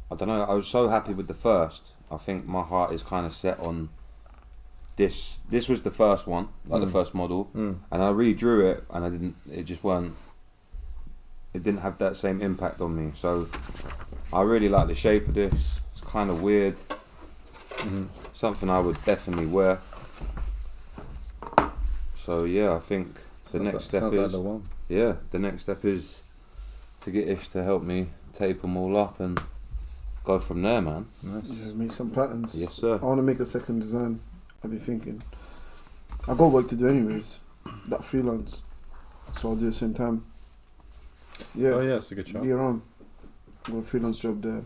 I don't know. I was so happy with the first. I think my heart is kind of set on this was the first one, like the first model, and I redrew it, and it didn't have that same impact on me. So I really like the shape of this. It's kind of weird. Something I would definitely wear. So yeah, I think the next step sounds is like the one. the next step is to get Ish to help me tape them all up and go from there, man. Nice. Yeah, make some patterns. Yes, sir. I want to make a second design. I've been thinking. I got work to do anyways. That freelance. So I'll do it same time. Yeah. Oh yeah, it's a good shot. Be around. Got a freelance job there.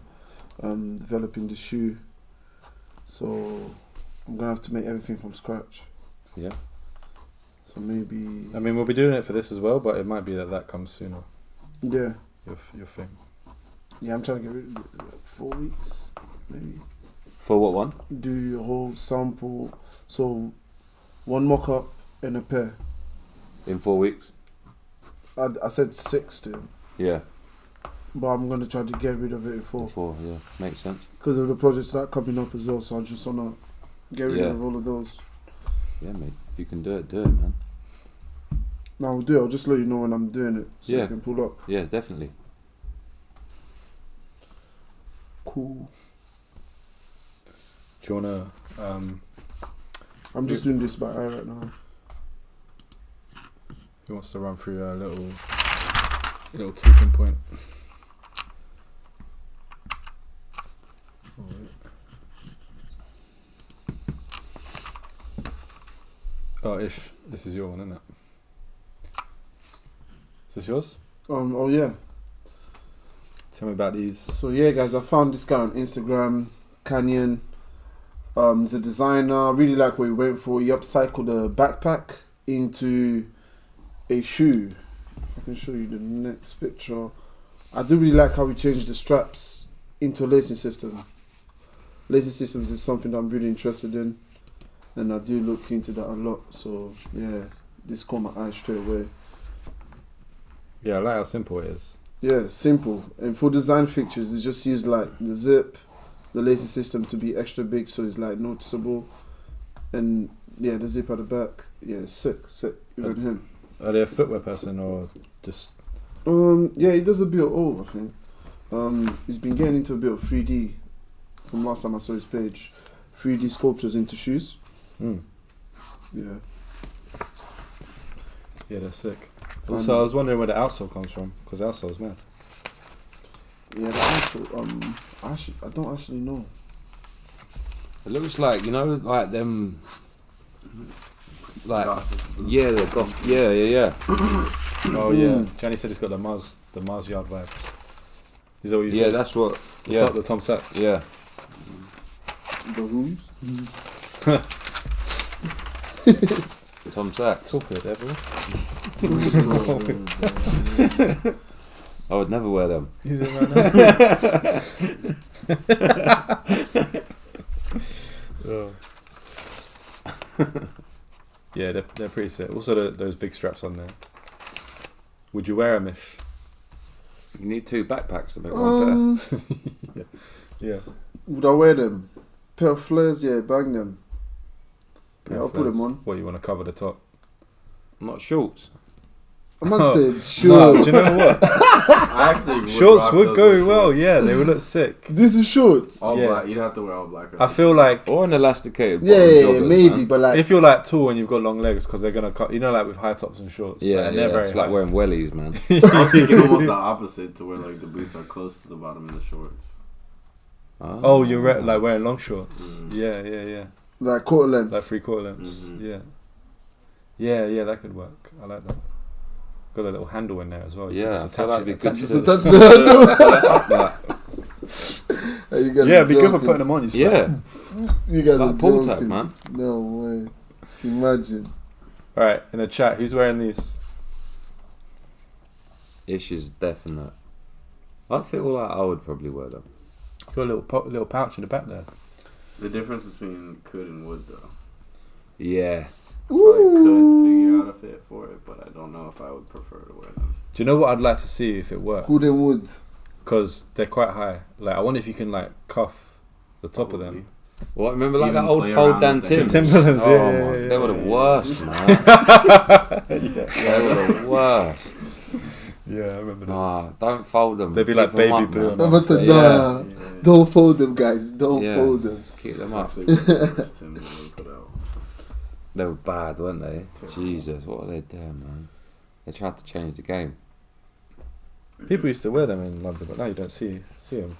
Developing the shoe. So I'm gonna have to make everything from scratch. Yeah. So maybe. I mean, we'll be doing it for this as well, but it might be that comes sooner. Yeah. Your thing. Yeah, I'm trying to get rid of it. 4 weeks, maybe. For what one? Do your whole sample. So, one mock-up and a pair. In 4 weeks? I said 6 to him, Yeah. but I'm going to try to get rid of it in 4. 4, yeah. Makes sense. Because of the projects that are coming up as well, so I just want to get rid Yeah. of all of those. Yeah, mate. If you can do it, man. Now, I'll do it. I'll just let you know when I'm doing it, so Yeah. you can pull up. Yeah, definitely. Cool. Do you wanna? I'm just doing this by eye right now. Who wants to run through a little talking point? Oh, Ish, this is your one, isn't it? Is this yours? Oh yeah. Tell me about these. So yeah, guys, I found this guy on Instagram, Canyon. He's a designer. I really like what he went for. He upcycled a backpack into a shoe. If I can show you the next picture. I do really like how he changed the straps into a lacing system. Lacing systems is something that I'm really interested in, and I do look into that a lot. So yeah, this caught my eye straight away. Yeah, I like how simple it is. Yeah, simple. And for design features, it's just used like the zip, the lacing system to be extra big, so it's like noticeable. And yeah, the zip at the back. Yeah, sick. Even him. Are they a footwear person or just? Yeah, he does a bit of all, I think. He's been getting into a bit of 3D from last time I saw his page. 3D sculptures into shoes. Yeah. Yeah, they're sick. Also, I was wondering where the outsole comes from, because the outsole's mad. Yeah, the actual, I don't actually know. It looks like, like them. Like, yeah, they're goth. Yeah. Oh yeah, Johnny said he's got the Mars Yard vibes. Is that what you said? Yeah, that's what. The Tom Sachs. Yeah. The who's? Tom Sachs. Talk to the devil. I would never wear them. He's in right now. Oh. Yeah, they're pretty sick. Also, those big straps on there. Would you wear them, Ish? You need 2 backpacks to make one pair. Yeah. Would I wear them? Pair of flares, yeah, bang them. Yeah, I'll put them on. What, you want to cover the top? Not shorts. I might say No, shorts. do you know what? I actually Shorts rock would those go with well. shorts. Yeah, they would look sick. This is shorts. All Yeah. black. You'd have to wear all black. I feel like Or an elasticated bottom Yeah, joggers, maybe, man. but like, if you're like tall and you've got long legs, because they're gonna cut. Like with high tops and shorts. Yeah, they're very it's like high. wearing wellies, man. I was thinking almost the opposite, to where like the boots are close to the bottom of the shorts. Oh, you're like wearing long shorts. Yeah. like quarter lengths. Like 3/4 lengths. Mhm. Yeah, that could work. I like that. Got a little handle in there as well. You can Yeah, just I feel like it'd be good Just to attach the handle. Like, Hey, you guys Yeah, are it'd be good for jokers. putting them on. You just yeah, You guys like are pull joking. tab, man. No way. Imagine. All right, in the chat, who's wearing these? Ish is definite. I feel like I would probably wear them. Got a little pouch in the back there. The difference between could and would, though. Yeah. Probably could figure out a fit for it, but I don't know if I would prefer to wear them. Do you know what I'd like to see if it works? Good and wood. Because they're quite high. Like, I wonder if you can like cuff the top of them. What, remember like Even that old play fold around down with the Timbs? Timberlands, Oh yeah, my, yeah, they were the yeah. worst, man. They were the worst. Yeah, I remember Nah, don't fold them. They'd be like Keep 'em baby up, blue man. and I'm about to say, Yeah. nah, Yeah. don't fold them, guys. Don't Yeah. fold them. Just keep them up. Actually, one of the worst Timbs they put out. They were bad, weren't they? Terrible. Jesus, what were they doing, man? They tried to change the game. People used to wear them in London, but now you don't see them.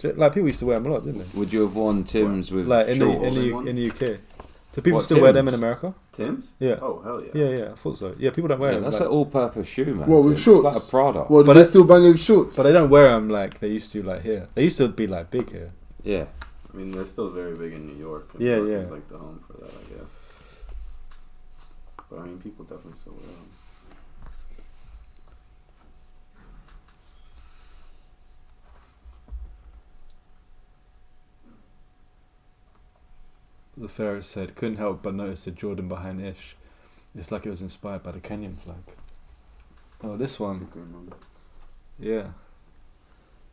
Like people used to wear them a lot, didn't they? Would you have worn Timbs with Like in shorts? the UK. Do people What, still wear them in Timbs? America? Timbs? Yeah. Oh hell yeah. Yeah, I thought so. Yeah, people don't wear Yeah, them. that's like- an all-purpose shoe, man. What, with It's shorts? like a Prada. Well, do But they I- still bang with shorts? but they don't wear them like they used to, like here. They used to be like big here. Yeah. I mean, they're still very big in New York. And Yeah, New York yeah. is like the home for that, I guess. But I mean, people definitely still wear them. The Pharaoh said, couldn't help but notice the Jordan behind Ish. It's like it was inspired by the Kenyan flag. Oh, this I one. think I remember. Yeah.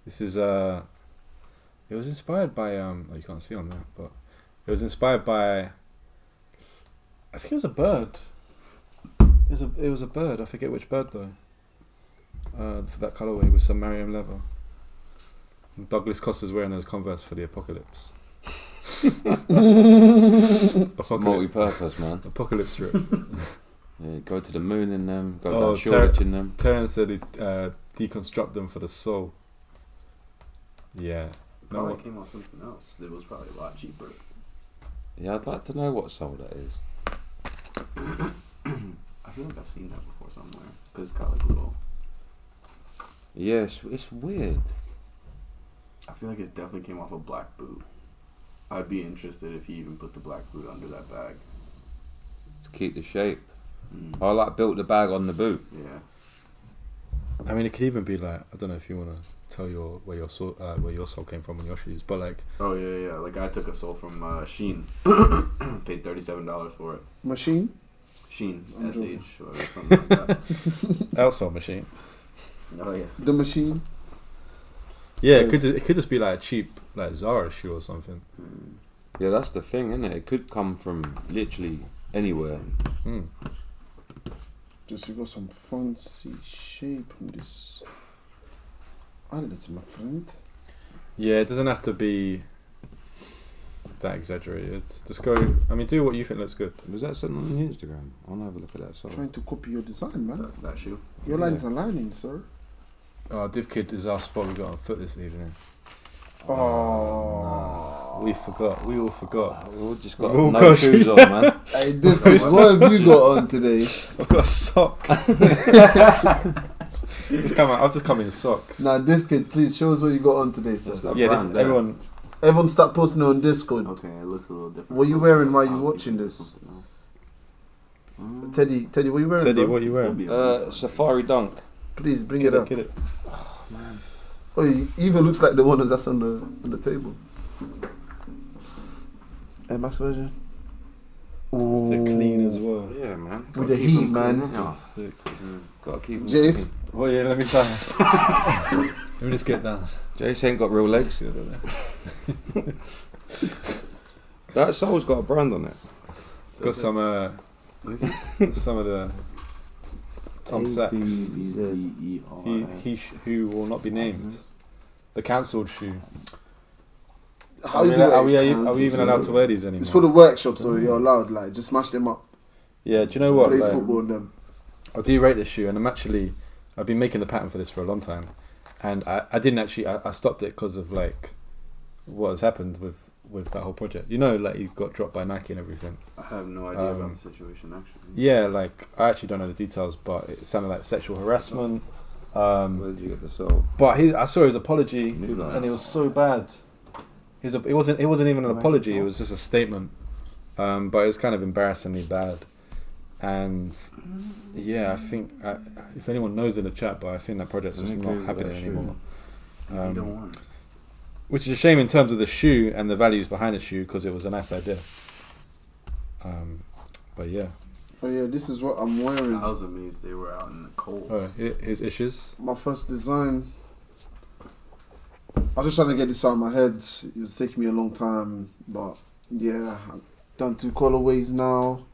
This is it was inspired by oh, you can't see on there, but it was inspired by, I think it was a bird. It was a bird, I forget which bird though. For that colourway with some Mariam leather. And Douglas Costa's wearing those Converse for the apocalypse. Multi-purpose, man. Apocalypse strip. Yeah, go to the moon in them, go Oh, down Shoreditch in them. Terence said he deconstruct them for the soul. Yeah. No, Probably came off something else. It was probably a lot cheaper. Yeah, I'd like to know what soul that is. I feel like I've seen that before somewhere. Cause it's got like little. Yeah, it's weird. I feel like it definitely came off a black boot. I'd be interested if he even put the black boot under that bag. To keep the shape. Mm. I like built the bag on the boot. Yeah. I mean, it could even be like, I don't know if you want to tell where your soul came from in your shoes, but like, Oh yeah. Like I took a sole from Sheen. Paid $37 for it. Machine? Sheen, I'm SH or something like that. Elso machine. Oh yeah. The machine? Yeah, Yes. it could just be like a cheap like Zara shoe or something. Mm. Yeah, that's the thing, isn't it? It could come from literally anywhere. Mm. Just you got some fancy shape on this. Eyelids, my friend. Yeah, it doesn't have to be that exaggerated. Just go. I mean, do what you think looks good. Was that sent on the Instagram? I want to have a look at that soul. Trying to copy your design, man. That shoe. Your Yeah. lines are lining, sir. Oh, Div Kid is asked what we got on foot this evening. Oh. We forgot. We all forgot. We all just got We've all no got shoes shoes. on, man. Hey, Div, what have you got on today? I've got a sock. I've just come in socks. Nah, Div Kid, please show us what you got on today, sir. What's that Yeah, brand this, there? Everyone start posting it on Discord. Okay, it looks a little different. What you wearing while you Honestly, watching this? something else. Mm. Teddy, what you wearing, Teddy, bro? what you Still wearing? be on this one. Safari Dunk. Please bring Get it up. Get it. Oh, he even looks like the one that's on the table. Air Max version. Ooh. They're clean as well. Yeah, man. With the heat, man. Yeah. Sick. Gotta keep 'em Jace, Oh yeah, let me try. Let me just get down. clean. Jace ain't got real legs. That soul's got a brand on it. Got some some of the Tom Sachs. Who will not be named. The cancelled shoe. how is it? Are we even allowed to wear these anymore? It's for the workshop, so you're allowed. Like, just smash them up. Yeah, do you know what? Play Like, football in them. I do rate this shoe, and I've been making the pattern for this for a long time, and I didn't actually, I stopped it because of like what has happened with that whole project. You know, like you've got dropped by Nike and everything. I have no idea about the situation actually. Yeah, like I actually don't know the details, but it sounded like sexual harassment. Where did you get the soul? But I saw his apology, Knew that. and it was so bad. It wasn't even an apology; it was just a statement. But it was kind of embarrassingly bad. And yeah, I think if anyone knows in the chat, but I think that project's just not happening anymore. You don't want it. Which is a shame in terms of the shoe and the values behind the shoe, because it was a nice idea. But yeah. Oh yeah, this is what I'm wearing. I was amazed they were out in the cold. Oh, here's issues. My first design. I was just trying to get this out of my head. It was taking me a long time, but yeah, I've done 2 colorways now.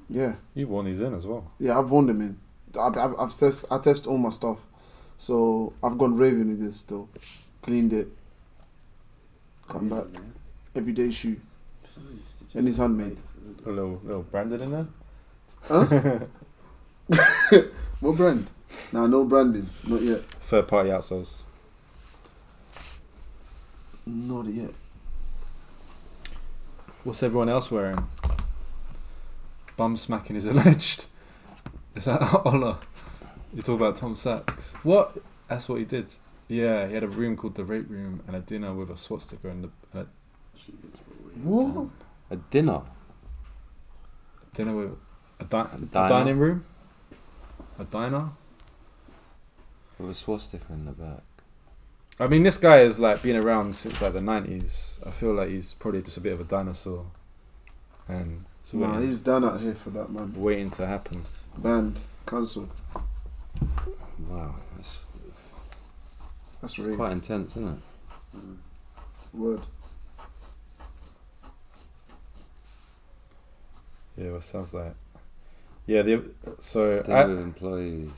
Yeah. You've worn these in as well. Yeah, I've worn them in. I test all my stuff, so I've gone raving with this still. Cleaned it. Come back. Everyday shoe. And it's handmade. A little branded in there. Huh? What brand? Nah, no branding. Not yet. Third party outsoles. Not yet. What's everyone else wearing? Bum smacking is alleged. Is that Ola? You talk about Tom Sachs. What? That's what he did. Yeah, he had a room called the Rape Room and a dinner with a swastika in the. What? A dinner. Dinner with a dining room. A diner. With a swastika in the back. I mean, this guy has like been around since like the 90s. I feel like he's probably just a bit of a dinosaur, and nah, he's done out here for that, man. Waiting to happen. Banned, cancelled. Wow, That's it's quite intense, isn't it? Word. Yeah, what sounds like. Yeah, so Dinner with employees.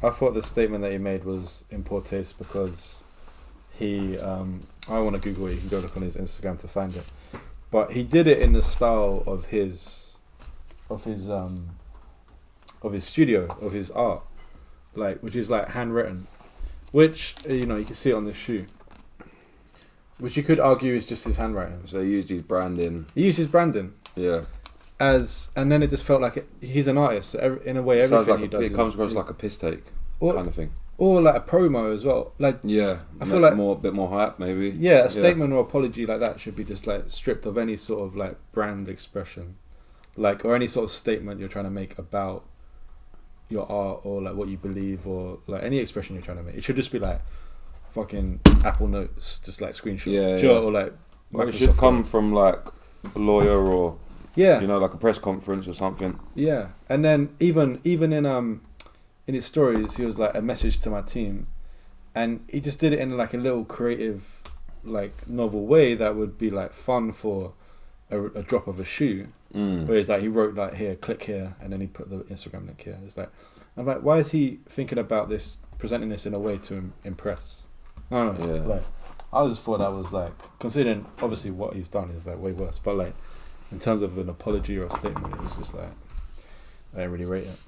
I thought the statement that he made was in poor taste because he, I want to Google it, you can go look on his Instagram to find it. But he did it in the style of his studio, of his art, like, which is like handwritten, which, you know, you can see it on this shoe, which you could argue is just his handwriting. So he used his branding. He used his branding. Yeah. And then it just felt like he's an artist. In a way, everything like he does. It comes across like a piss take kind of thing. Or like a promo as well. Like, yeah, I feel like a bit more hype maybe. Yeah, a statement or apology like that should be just like stripped of any sort of like brand expression, like, or any sort of statement you're trying to make about your art or like what you believe or like any expression you're trying to make. It should just be like fucking Apple Notes, just like screenshot. Yeah. Or like. Well, it should come from like a lawyer or. Yeah. You know, like a press conference or something. Yeah, and then even in his stories, he was like a message to my team, and he just did it in like a little creative, like novel way that would be like fun for a drop of a shoe. Where it's like he wrote like here, click here, and then he put the Instagram link here. It's like, I'm like, why is he thinking about this, presenting this in a way to impress? I don't know. Yeah. Like, I just thought that was like, considering obviously what he's done is like way worse, but like. In terms of an apology or a statement, it was just like I didn't really rate it.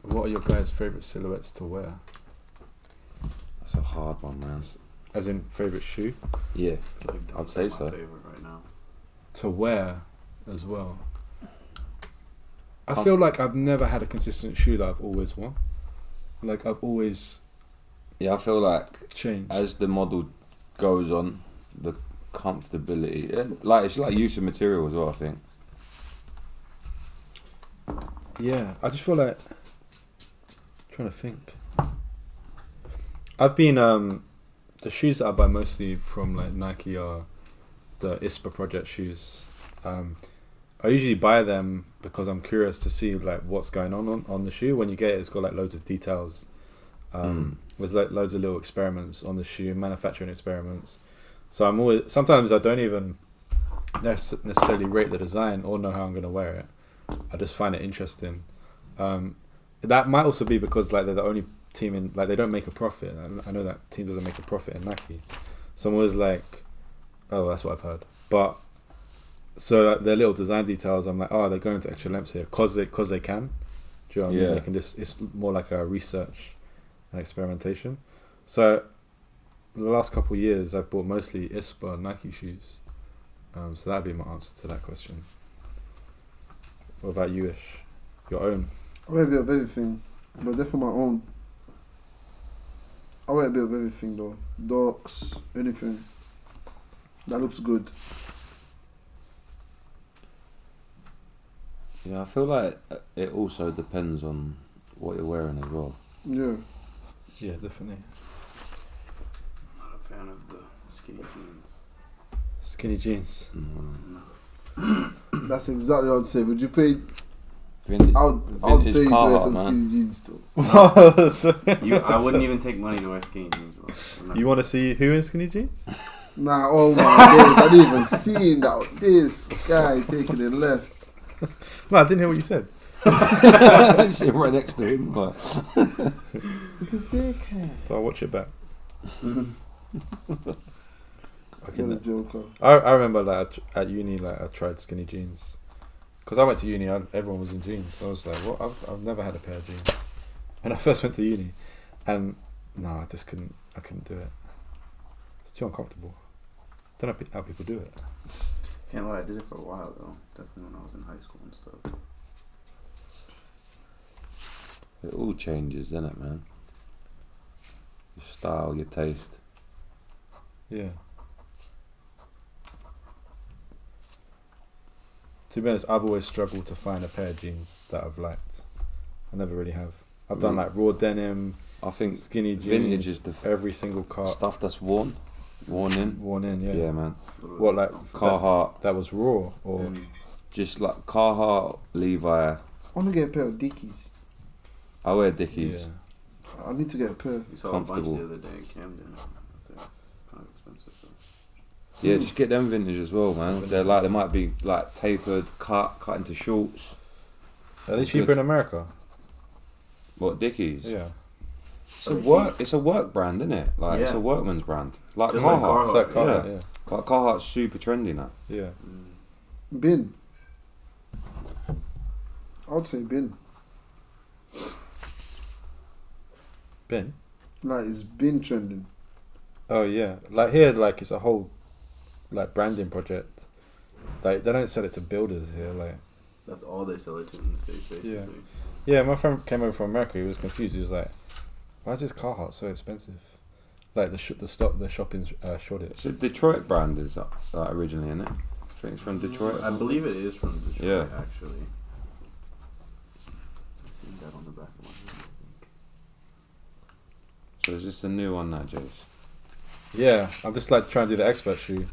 What are your guys' favourite silhouettes to wear? That's a hard one, man. As in favourite shoe? Yeah, I'd say so. My favorite right now. To wear as well. I feel like I've never had a consistent shoe that I've always worn. Like I've always. Yeah, I feel like change as the model goes on, the comfortability, like it's like use of material as well. I think. Yeah, I just feel like trying to think. I've been the shoes that I buy mostly from like Nike are the ISPA project shoes. I usually buy them because I'm curious to see like what's going on the shoe. When you get it, it's got like loads of details. With like loads of little experiments on the shoe, manufacturing experiments. So I'm always, sometimes I don't even necessarily rate the design or know how I'm going to wear it. I just find it interesting. That might also be because like they're the only team in, like they don't make a profit. I know that team doesn't make a profit in Nike. So I'm always like, oh, that's what I've heard. But so their little design details, I'm like, oh, they're going to extra lengths here because they can. Do you know what I mean? They can just, it's more like a research and experimentation. So the last couple of years I've bought mostly ISPA Nike shoes. So that'd be my answer to that question. What about you, Ish? Your own? I wear a bit of everything, but they're for my own. I wear a bit of everything though. Docs, anything. That looks good. Yeah, I feel like it also depends on what you're wearing as well. Yeah. Yeah, definitely. I'm not a fan of the skinny jeans. Skinny jeans. Mm. That's exactly what I'd say. Would you pay I'll vintage pay you to wear Carhartt, some man. skinny jeans still. I wouldn't even take money to wear skinny jeans, bro. I'm not- You want to see who in skinny jeans? Nah, oh my days, I didn't even see that. This guy taking it left. No, I didn't hear what you said. Sitting right next to him. Like. So I'll watch it back. What a joker. I remember like at uni, like I tried skinny jeans because I went to uni. Everyone was in jeans. So I was like, "What? I've never had a pair of jeans." When I first went to uni, and no, I just couldn't. I couldn't do it. It's too uncomfortable. Don't know how people do it. Can't lie, I did it for a while though. Definitely when I was in high school and stuff. It all changes, doesn't it, man? Your style, your taste. Yeah. To be honest, I've always struggled to find a pair of jeans that I've liked. I never really have. I've done like raw denim, I think skinny jeans, vintage is the every single car stuff that's worn in. worn in. Yeah. Yeah, man. What like Carhartt, that was raw or just like Carhartt, Levi. I want to get a pair of Dickies. I wear Dickies. yeah. I need to get a pair. We saw a bunch Comfortable. the other day in Camden. They're kind of expensive though. Yeah, just get them vintage as well, man. They're like, they might be like tapered, cut into shorts. Are they cheaper Good. in America? What, Dickies? Yeah. It's a work brand, isn't it? Like it's Yeah. a workman's brand. Like Just like Carhartt. It's like Carhartt, Yeah. yeah. Like Carhartt's super trendy now. Yeah. Bin. I would say bin. Ben? Like it's been trending. Oh yeah. Like here, like it's a whole like branding project. Like they don't sell it to builders here, like That's all they sell it to in the States, basically. Yeah. Yeah, my friend came over from America. He was confused. He was like, "Why is this Carhartt so expensive?" Like the shopping Shoreditch. It's a Detroit brand, is that originally, isn't it? I think it's from Detroit. I believe it is from Detroit, Yeah. actually. I see that on the back of my head, I think. So is this the new one now, Jace? Yeah, I'm just like trying to do the expert shoe,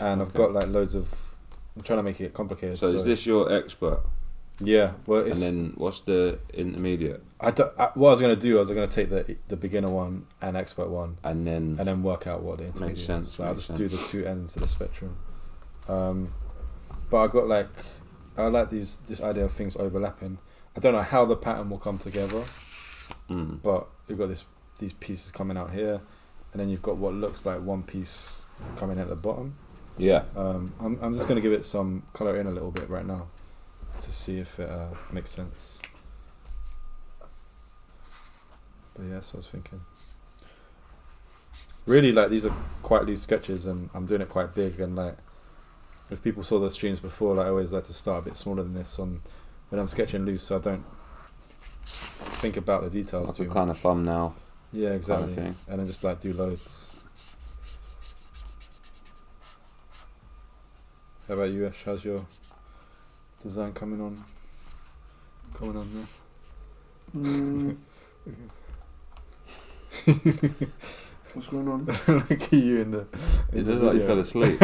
and I've Okay. got like loads of. I'm trying to make it complicated. So is this your expert? Yeah, well, it's. And then what's the intermediate? What I was gonna do, I was gonna take the beginner one and expert one, And then work out what the intermediate Makes sense, is. So I'll makes just do sense. the two ends of the spectrum. But I got like, I like this idea of things overlapping. I don't know how the pattern will come together, but you've got these pieces coming out here, and then you've got what looks like one piece coming at the bottom. yeah. I'm just gonna give it some color in a little bit right now to see if it makes sense. But yeah, that's what I was thinking. Really, like these are quite loose sketches, and I'm doing it quite big. And like, if people saw the streams before, like I always like to start a bit smaller than this on when I'm sketching loose, so I don't think about the details Like too a much. kind of thumbnail. Yeah, exactly. thing. And then just like do loads. How about you, Ash? How's your design coming on there? What's going on? Look at you in the. It in the looks like you video. fell asleep.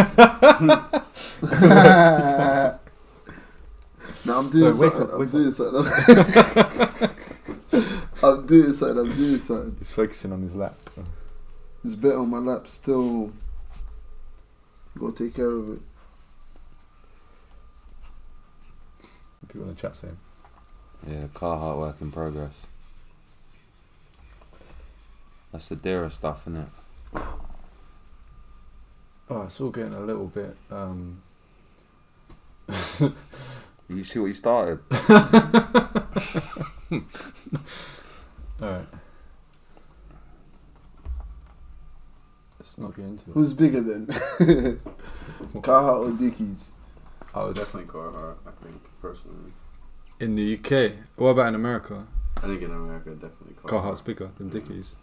No, I'm doing No, wake something. up, I'm wake doing something. I'm doing something. He's focusing on his lap. It's better on my lap still. Gotta take care of it. People in the chat saying. Yeah, Carhartt work in progress. That's the dearer stuff, isn't it? Oh, it's all getting a little bit. You see what you started? Alright. Let's not get into it. Who's bigger then? Carhartt or Dickies? I would Definitely Carhartt, I think, personally. in the UK. What about in America? I think in America, definitely Carhartt's bigger than Dickies.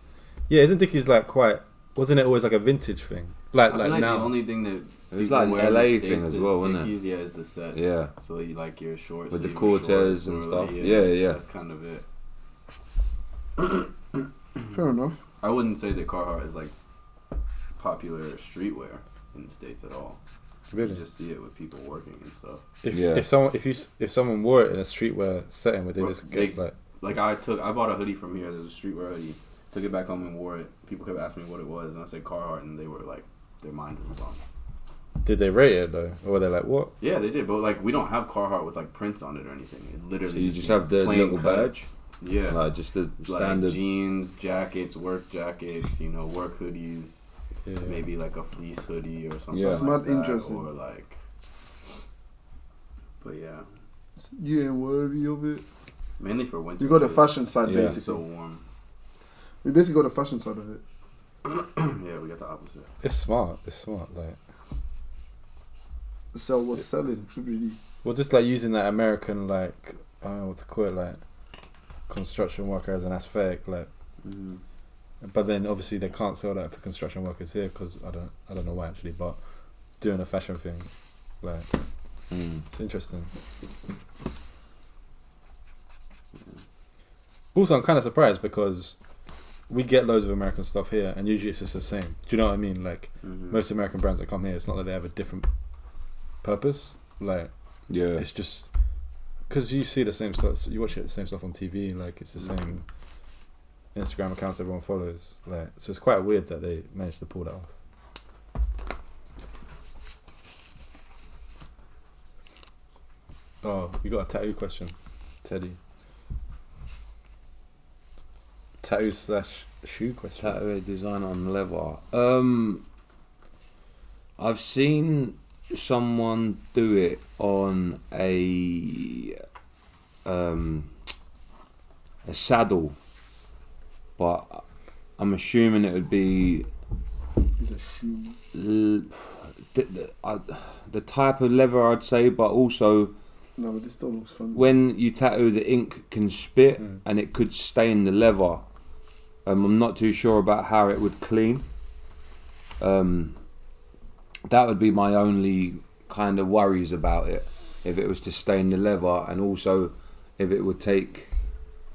Yeah, isn't Dickies like quite? Wasn't it always like a vintage thing? Like I feel like now. the only thing that It was people like an wear in LA the thing States as is well, wasn't it? Dickies, yeah, is the sets. Yeah. So you like your short With the sleeve Cortez shorts and or stuff. like, Yeah. That's kind of it. Fair enough. I wouldn't say that Carhartt is like popular streetwear in the States at all. Really? You just see it with people working and stuff. If someone wore it in a streetwear setting, would they just get like I bought a hoodie from here. There's a streetwear hoodie. Took it back home and wore it. People kept asking me what it was, and I said Carhartt, and they were like, their mind was blown. Did they rate it though, or were they like, what? Yeah, they did, but like we don't have Carhartt with like prints on it or anything. It literally So you just have the little badge. Yeah, Like just the standard like jeans, jackets, work jackets. Work hoodies. Yeah. Maybe like a fleece hoodie or something. Yeah. That's like mad that, interesting. Or like, but yeah, You ain't worthy of it. mainly for winter. You got the too. fashion side, Yeah. It's basically. so warm. We basically got the fashion side of it. Yeah, we got the opposite. It's smart. Like, Sell what's selling, really. well, just like using that American, like, I don't know what to call it, like construction worker as an aesthetic, like. Mm-hmm. But then obviously they can't sell that to construction workers here because I don't know why actually. But doing a fashion thing, like, it's interesting. Also, I'm kind of surprised because we get loads of American stuff here, and usually it's just the same. Do you know what I mean? Like most American brands that come here, it's not that they have a different purpose. Like, it's just because you see the same stuff, you watch the same stuff on TV. Like, it's the same Instagram accounts everyone follows. Like, so it's quite weird that they managed to pull that off. Oh, you got a tattoo question, Teddy. Tattoo/shoe question. tattoo design on leather. I've seen someone do it on a saddle, but I'm assuming it would be It's a shoe. the type of leather, I'd say, but also No, but this still looks fun. when you tattoo, the ink can spit and it could stain the leather. I'm not too sure about how it would clean. That would be my only kind of worries about it, if it was to stain the leather, and also if it would take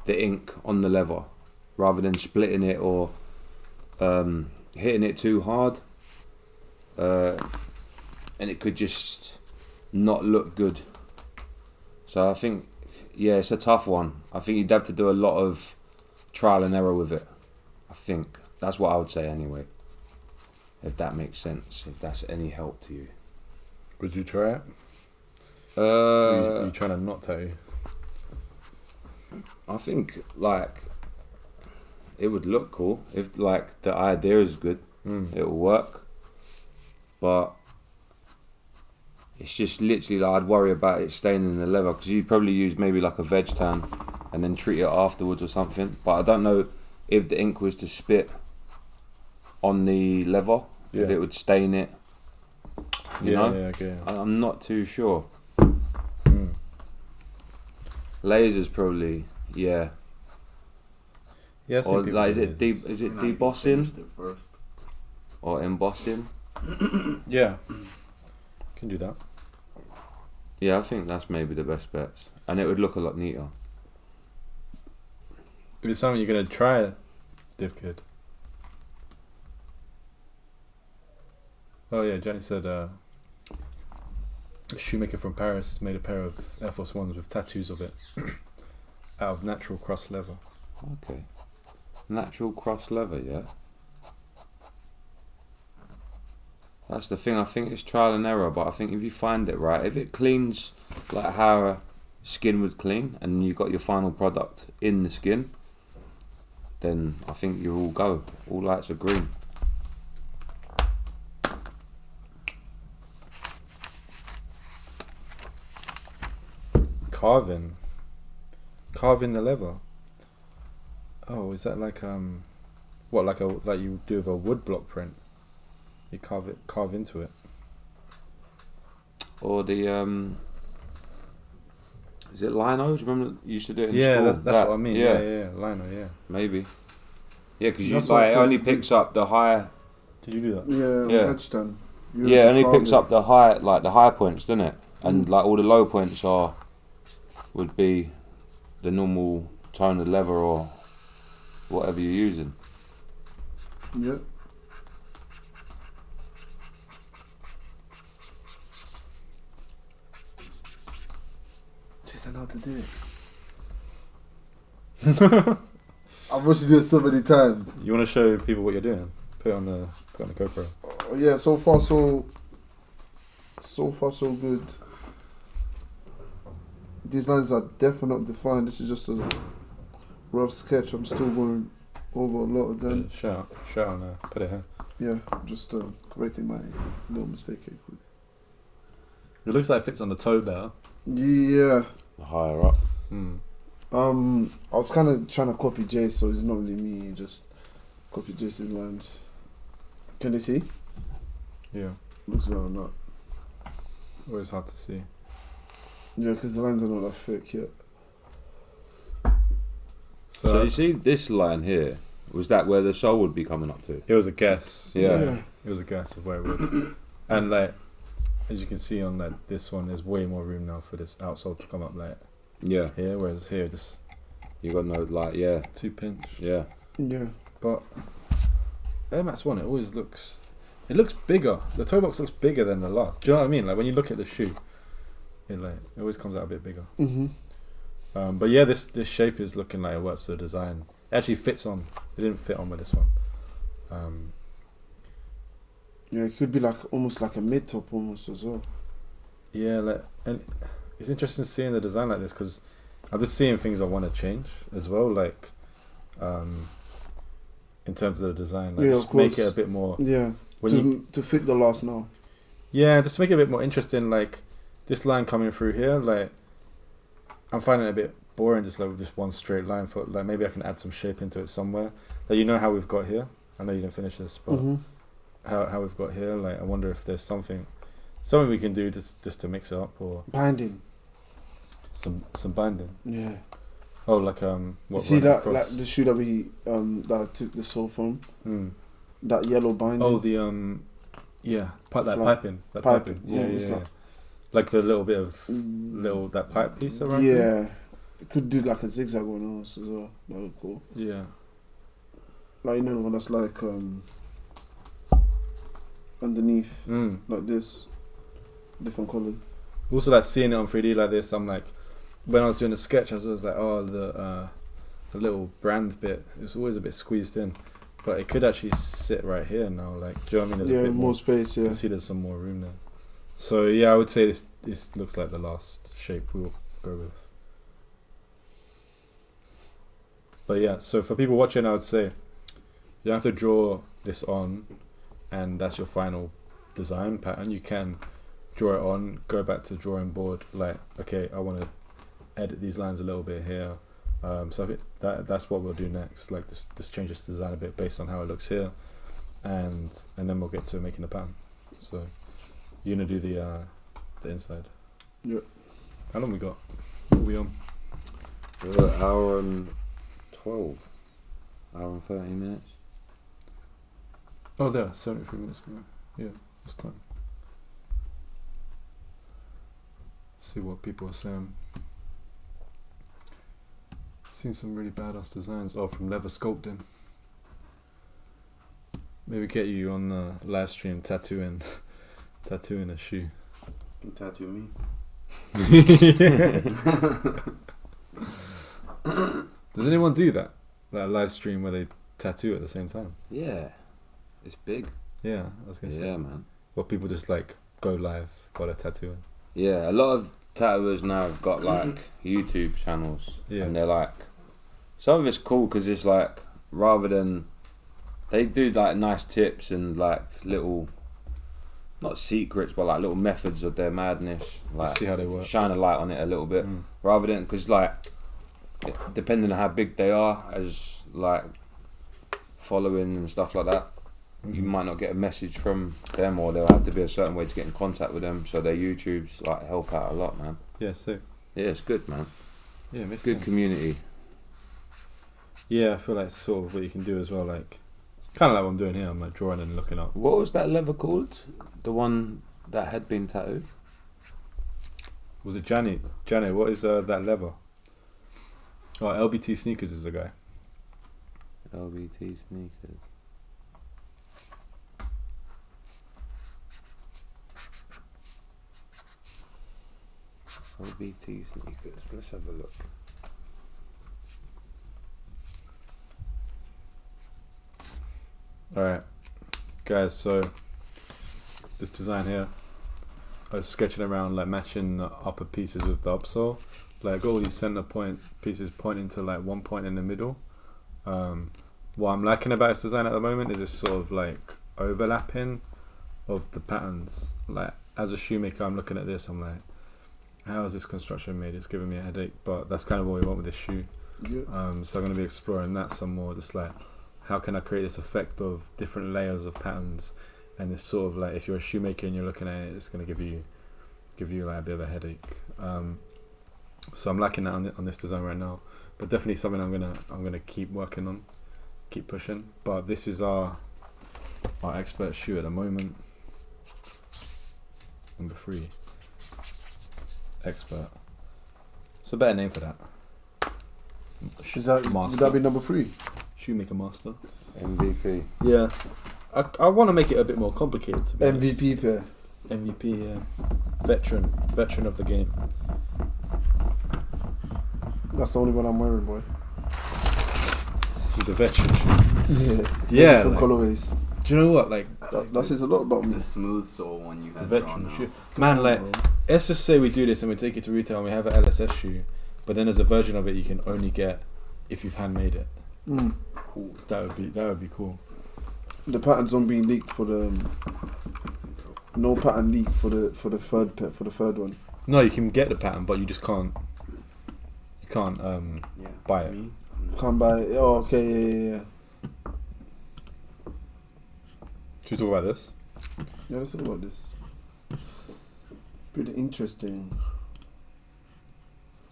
the ink on the leather rather than splitting it or hitting it too hard, and it could just not look good. So I think, yeah, it's a tough one. I think you'd have to do a lot of trial and error with it. I think that's what I would say anyway. If that makes sense, if that's any help to you. Would you try it? You trying to not tattoo? I think like it would look cool if like the idea is good. It will work, but it's just literally like I'd worry about it staining the leather, because you'd probably use maybe like a veg tan and then treat it afterwards or something. But I don't know if the ink was to spit on the leather, if it would stain it. You know? Yeah, okay. I'm not too sure. Lasers probably, yeah. Yeah, I've seen Or people like, is do it debossing or embossing? Yeah, can do that. Yeah, I think that's maybe the best bets, and it would look a lot neater. If it's something you're gonna try, Div Kid. Oh yeah, Johnny said a shoemaker from Paris has made a pair of Air Force Ones with tattoos of it out of natural cross leather. Okay, natural cross leather, yeah. That's the thing. I think it's trial and error, but I think if you find it right, if it cleans like how skin would clean, and you got your final product in the skin, then I think you're all go. All lights are green. Carving the leather. Oh, is that like what, like you do with a wood block print? You carve into it. Or the is it lino? Do you remember you used to do it in school? Yeah, that's what I mean. Yeah, lino. Yeah. Maybe. Yeah, because That's you what like it I only thought picks up the high. Did you do that? Yeah, veg tan. Yeah, it only picks up the high points, doesn't it? And like all the low points would be the normal tone of leather or whatever you're using. Yeah. don't know how to do it. I've watched you do it so many times. You want to show people what you're doing? Put it on the GoPro. Oh, yeah, so far so good. These lines are definitely not defined. This is just a rough sketch. I'm still going over a lot of them. Shout out, put it here. Yeah, just correcting my little mistake here quick. It looks like it fits on the toe better. Yeah. Higher up. I was kind of trying to copy Jace, so it's not really me. Just copy Jace's lines. Can you see? Yeah. Looks better or not? Always hard to see. Yeah, because the lines are not that thick yet. So you see this line here, was that where the soul would be coming up to? It was a guess. Yeah. It was a guess of where it would. And like, as you can see on like this one, there's way more room now for this outsole to come up like Yeah. here, whereas here just You got no like, yeah, 2 pinch. yeah. Yeah. But Air Max 1, it always looks bigger. The toe box looks bigger than the last. Do you know what I mean? Like when you look at the shoe, it always comes out a bit bigger. Mm-hmm. But yeah, this shape is looking like it works for the design. It actually fits on. It didn't fit on with this one. Yeah, it could be like almost like a mid top almost as well. Yeah, like, and it's interesting seeing the design like this because I'm just seeing things I want to change as well. Like, in terms of the design, like Yeah, just of make course. it a bit more. Yeah. To fit the last now. Yeah, just to make it a bit more interesting. Like this line coming through here, like I'm finding it a bit boring just like with this one straight line. For like maybe I can add some shape into it somewhere. Like you know how we've got here. I know you didn't finish this, but how we've got here. Like I wonder if there's something we can do just to mix it up or Binding. some binding. Yeah. Oh, like You what? see right that across? like the shoe that we that I took the sole from? Mm. That yellow binding. Oh, the yeah, that Flat. piping. That Piping, piping. Yeah, yeah, yeah, it's yeah. like- Like the little bit of that pipe piece around. it. Yeah. It could do like a zigzag one else as well. That would be cool. Yeah. Like you know the one that's like underneath Mm. like this. Different colour. Also, like seeing it on 3D like this, I'm like, when I was doing the sketch, I was always like, oh, the little brand bit, it was always a bit squeezed in, but it could actually sit right here now. Like, do you know what I mean? There's a Yeah, bit more space, You yeah. can see there's some more room there. So yeah, I would say this looks like the last shape we'll go with. But yeah, so for people watching, I would say you don't have to draw this on, and that's your final design pattern. You can draw it on, go back to the drawing board. Like, okay, I want to edit these lines a little bit here. So I think that's what we'll do next. Like, just change this design a bit based on how it looks here, and then we'll get to making the pattern. So you're gonna do the inside. Yeah. How long we got? What are we on? We're at hour and 12. Hour and 30 minutes. Oh, there, 73 minutes. Yeah, it's time. See what people are saying. Seen some really badass designs. Oh, from Leather Sculpting. Maybe get you on the live stream tattooing a shoe. You can tattoo me. Does anyone do that? That live stream where they tattoo at the same time? Yeah. It's big. Yeah, I was gonna say. Yeah, man. Or people just like go live while they're tattooing. Yeah, a lot of tattooers now have got like YouTube channels. Yeah. And they're like, some of it's cool because it's like, rather than, they do like nice tips and like little, not secrets, but like little methods of their madness. Like, See how they work. shine a light on it a little bit. Mm. Rather than, because like, depending on how big they are as like following and stuff like that, you might not get a message from them, or there'll have to be a certain way to get in contact with them. So their YouTubes like help out a lot, man. Yeah, sick. Yeah, it's good, man. Yeah, makes Good sense. community. Yeah, I feel like it's sort of what you can do as well. Like, kind of like what I'm doing here. I'm like drawing and looking up. What was that leather called? The one that had been tattooed? Was it Janet? Janet, what is that leather? Oh, LBT Sneakers is the guy. LBT sneakers. LBT sneakers. Let's have a look. Alright, guys, so this design here, I was sketching around like matching the upper pieces with the upsole. Like I got all these center point pieces pointing to like one point in the middle. What I'm liking about this design at the moment is this sort of like overlapping of the patterns. Like as a shoemaker, I'm looking at this, I'm like, how is this construction made? It's giving me a headache, but that's kind of what we want with this shoe. Yeah. So I'm going to be exploring that some more, just like how can I create this effect of different layers of patterns, and this sort of like, if you're a shoemaker and you're looking at it, it's going to give you like a bit of a headache. So I'm liking that on this design right now, but definitely something I'm gonna keep working on, keep pushing. But this is our expert shoe at the moment, number 3. Expert. It's a better name for that. Would that be number 3? Shoemaker master. MVP. Yeah. I want to make it a bit more complicated. To be MVP pair. honest. MVP, yeah. Veteran of the game. That's the only one I'm wearing, boy. The veteran shoe. Yeah. Yeah. Different Like, colorways. do you know what? Like That says a lot about me. The smooth sole one you the had veteran drawn shoe. out. Man, like let's just say we do this and we take it to retail and we have an LSS shoe, but then there's a version of it you can only get if you've handmade it. Mm. Cool. That would be cool. The patterns aren't being leaked for the. No pattern leak for the third one. No, you can get the pattern, but you just can't. You can't Yeah. buy it. Me? Come by. Oh, okay, yeah. Should we talk about this? Yeah, let's talk about this. Pretty interesting.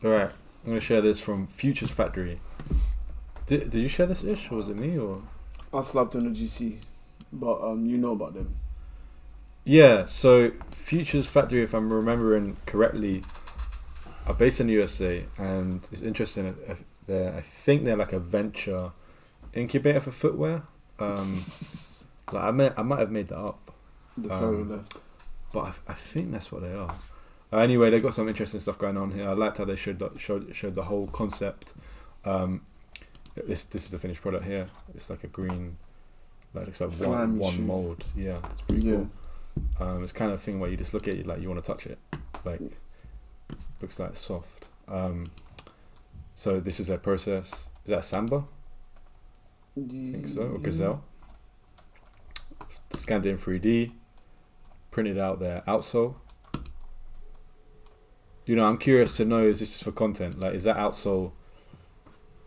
Alright, I'm gonna share this from Futures Factory. Did you share this ish, or was it me or? I slapped on the GC, but you know about them. Yeah, so Futures Factory, if I'm remembering correctly, are based in the USA, and it's interesting. I think they're like a venture incubator for footwear. Like I might have made that up, The furry left. but I think that's what they are. Anyway, they got some interesting stuff going on here. I liked how they showed the whole concept. This is the finished product here. It's like a green, like it's like Slimy one shoe. mold. Yeah, it's pretty Yeah. cool. It's kind of thing where you just look at it like you want to touch it, like looks like soft. So this is their process. Is that Samba? I think so, or Gazelle. Scanned it in 3D, printed out their outsole. You know, I'm curious to know, is this just for content? Like, is that outsole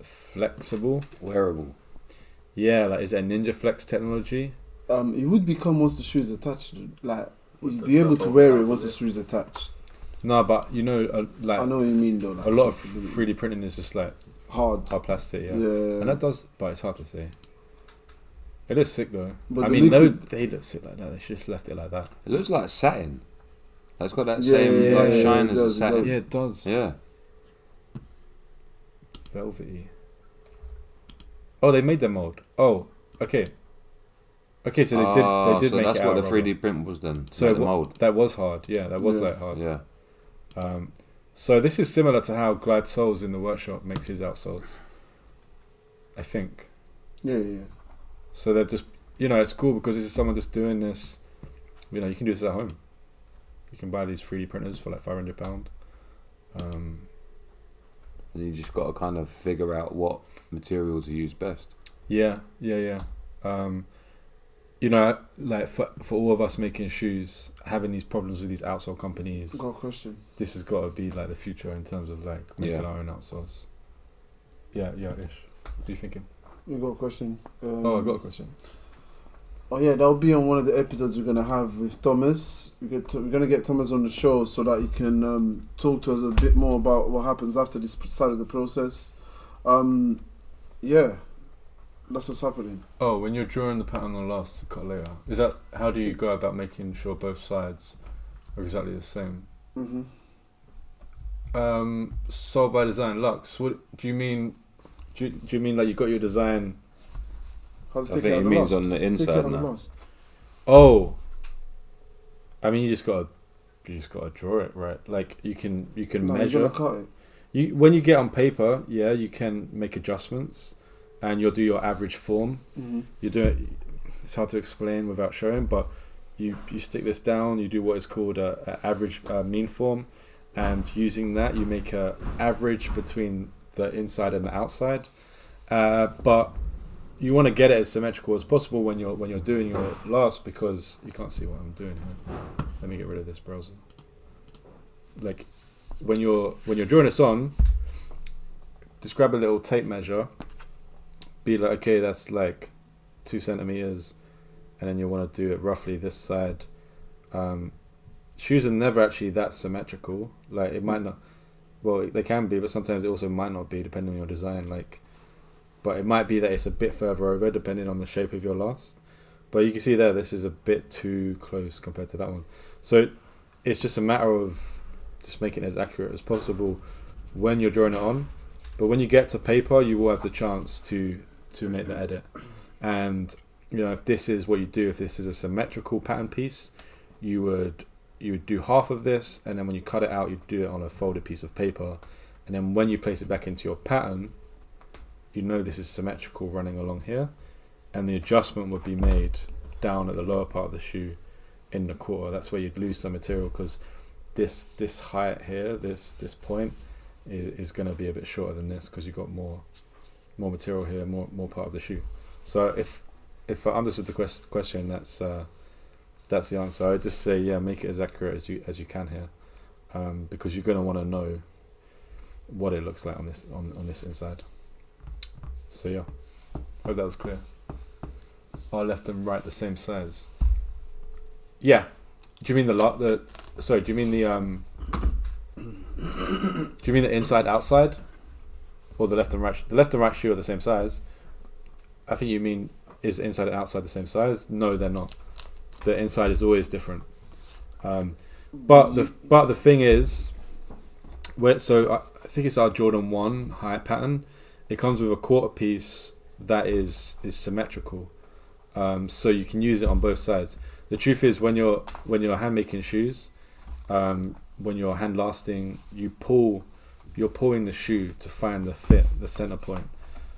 flexible? Wearable. Yeah, like, is that Ninja Flex technology? It would become once the shoe's attached. Like With you'd the be able stuff to over wear top it of once it. the shoe's attached. No, but you know, like I know what you mean though. Like a lot of flexibility. 3D printing is just like hard. hard plastic, yeah. Yeah. And that does, but it's hard to say. It looks sick though. But I the mean, liquid- they look sick like that. They should just left it like that. It looks like satin. It's got that Yeah, same yeah, like yeah, shine it as does, a it satin. does. Yeah, it does. Yeah. Velvety. Oh, they made their mold. Oh, okay. Okay, so they did so make that's it what out the of rubber. 3D print was then. So Like the mold. that was hard. Yeah, that was Yeah. like hard. Yeah. So this is similar to how Glide Souls in the workshop makes his outsoles. I think. Yeah. So they're just, you know, it's cool because this is someone just doing this. You know, you can do this at home. You can buy these 3D printers for like £500. And you just got to kind of figure out what material to use best. Yeah. You know, like for all of us making shoes, having these problems with these outsole companies, Got a question. this has got to be like the future in terms of like making Yeah. our own outsoles. Yeah, ish. What are you thinking? You got a question? Oh, I got a question. Oh yeah, that'll be on one of the episodes we're gonna have with Thomas. We're gonna get Thomas on the show so that he can talk to us a bit more about what happens after this side of the process. Yeah, that's what's happening. Oh, when you're drawing the pattern on last to cut later, is that how do you go about making sure both sides are exactly the same? Sold by Design Lux. What do you mean? Do you mean like you got your design? How's it I take think out it the means last? on the Take it inside out on the now. last. Oh, I mean you just gotta You just gotta draw it right. Like you can No, you're measure. gonna cut it. You when you get on paper, yeah, you can make adjustments, and you'll do your average form. Mm-hmm. You do it. It's hard to explain without showing, but you stick this down. You do what is called a average mean form, and using that, you make a average between the inside and the outside. But you want to get it as symmetrical as possible when you're doing your last, because you can't see what I'm doing here. Let me get rid of this browser. Like when you're drawing this on, just grab a little tape measure. Be like, okay, that's like 2 centimeters, and then you want to do it roughly this side. Shoes are never actually that symmetrical. Like it might not. Well, they can be, but sometimes it also might not be, depending on your design. Like, but it might be that it's a bit further over, depending on the shape of your last. But you can see there, this is a bit too close compared to that one. So it's just a matter of just making it as accurate as possible when you're drawing it on. But when you get to paper, you will have the chance to make the edit. And you know, if this is what you do, if this is a symmetrical pattern piece, you would do half of this, and then when you cut it out, you do it on a folded piece of paper. And then when you place it back into your pattern, you know this is symmetrical running along here, and the adjustment would be made down at the lower part of the shoe in the quarter. That's where you'd lose some material, because this height here, this point is going to be a bit shorter than this, because you've got more material here, more part of the shoe. So if I understood the question, that's the answer. I'd just say, yeah, make it as accurate as you can here, because you're going to want to know what it looks like on this inside. So yeah, hope that was clear. Are left and right the same size? Yeah. Do you mean the Sorry. Do you mean the Do you mean the inside outside, or the left and right? The left and right shoe are the same size. I think you mean, is the inside and outside the same size? No, they're not. The inside is always different. But the thing is, so I think it's our Jordan 1 high pattern. It comes with a quarter piece that is symmetrical, so you can use it on both sides. The truth is, when you're hand making shoes, when you're hand lasting, you're pulling the shoe to find the fit, the center point.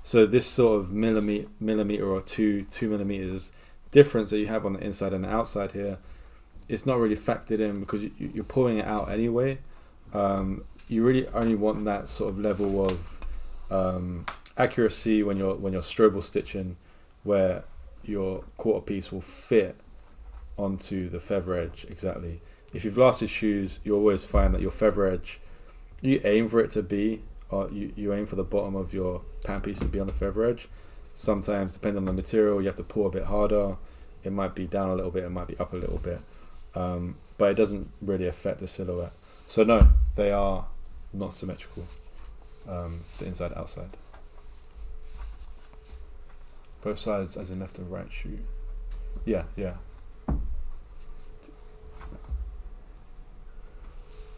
So this sort of millimeter or 2 millimeters difference that you have on the inside and the outside here, it's not really factored in, because you're pulling it out anyway. You really only want that sort of level of accuracy when you're strobel stitching, where your quarter piece will fit onto the feather edge exactly. If you've lasted shoes, you always find that your feather edge, you aim for it to be, or you aim for the bottom of your pattern piece to be on the feather edge. Sometimes, depending on the material, you have to pull a bit harder. It might be down a little bit, it might be up a little bit, but it doesn't really affect the silhouette. So no, they are not symmetrical, the inside outside. Both sides as in left and right shoe. Yeah.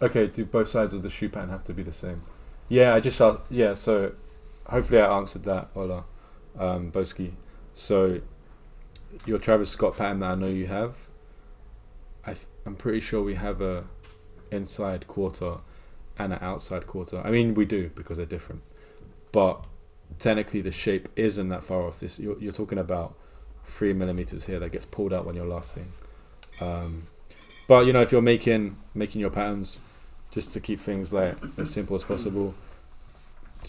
Okay, do both sides of the shoe pattern have to be the same? Yeah, so hopefully I answered that, Ola, Boski. So your Travis Scott pattern that I know you have, I'm pretty sure we have a inside quarter and an outside quarter. I mean, we do, because they're different, but technically the shape isn't that far off. This you're talking about 3 millimeters here that gets pulled out when you're lasting. But you know, if you're making your patterns, just to keep things like as simple as possible,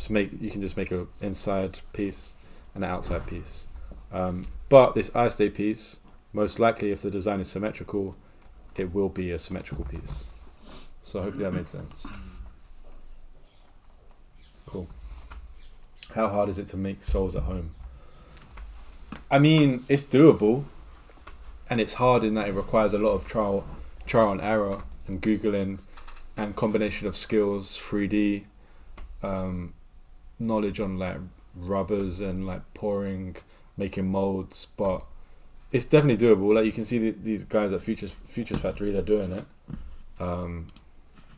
you can just make an inside piece and an outside piece. But this I-stay piece, most likely, if the design is symmetrical, it will be a symmetrical piece. So hopefully that made sense. Cool. How hard is it to make soles at home? I mean, it's doable, and it's hard in that it requires a lot of trial and error and Googling and combination of skills, 3D, knowledge on like rubbers and like pouring, making molds, but it's definitely doable. Like you can see these guys at Futures Factory, they're doing it.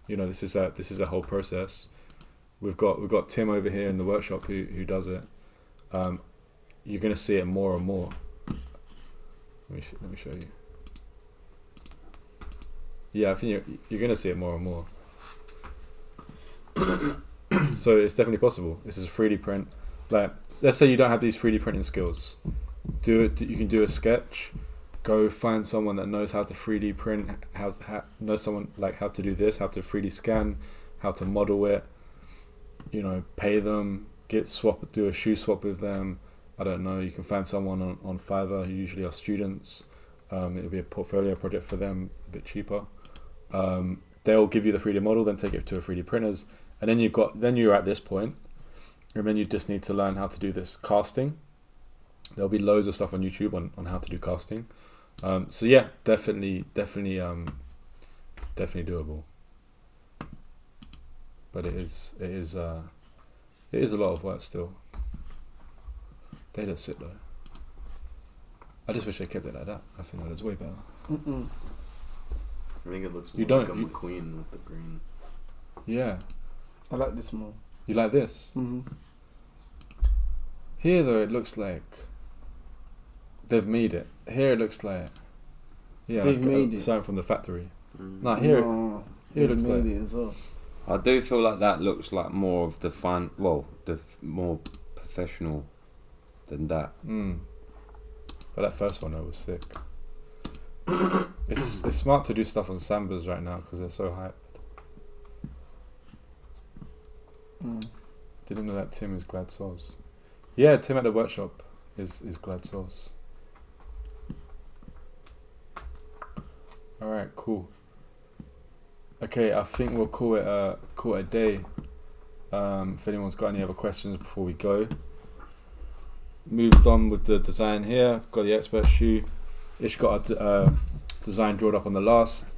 You know, this is a whole process. We've got Tim over here in the workshop who does it. You're gonna see it more and more. Let me show you. Yeah, I think you're gonna see it more and more. So it's definitely possible. This is a 3D print. Like, let's say you don't have these 3D printing skills. You can do a sketch. Go find someone that knows how to 3D print. Knows someone like how to do this, how to 3D scan, how to model it. You know, pay them. Do a shoe swap with them. I don't know. You can find someone on Fiverr who usually are students. It'll be a portfolio project for them, a bit cheaper. They'll give you the 3D model, then take it to a 3D printers, and then you're at this point, and then you just need to learn how to do this casting. There'll be loads of stuff on YouTube on how to do casting. So yeah, definitely doable. But it is a lot of work still. They look sick though. I just wish they kept it like that. I think that is way better. Mm-mm. I think it looks You more like don't- a you- McQueen with the green. Yeah. I like this more. You like this? Mm-hmm. Here though, it looks like they've made it. Here it looks like They've made it. something from the factory. Mm. Nah, here No, here it they looks made like it as well. I do feel like that looks like more of the more professional than that. But that first one though was sick. It's smart to do stuff on Sambas right now because they're so hyped. Didn't know that Tim is Glad Souls. Yeah, Tim at the workshop is Glad Souls. Alright, cool. Okay, I think we'll call it a day. If anyone's got any other questions before we go. Moved on with the design here. Got the expert shoe. Ish got a design drawn up on the last.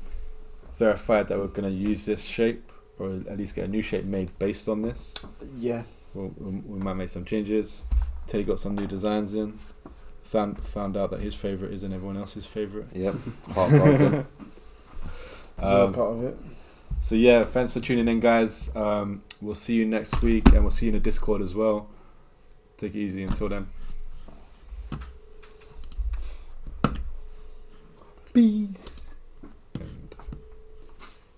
Verified that we're going to use this shape, or at least get a new shape made based on this. Yeah. We might make some changes. Teddy got some new designs in. Found out that his favourite isn't everyone else's favourite. Yep. Heartbroken. Is that a part of it? So yeah, thanks for tuning in, guys. We'll see you next week, and we'll see you in the Discord as well. Take it easy until then. Peace.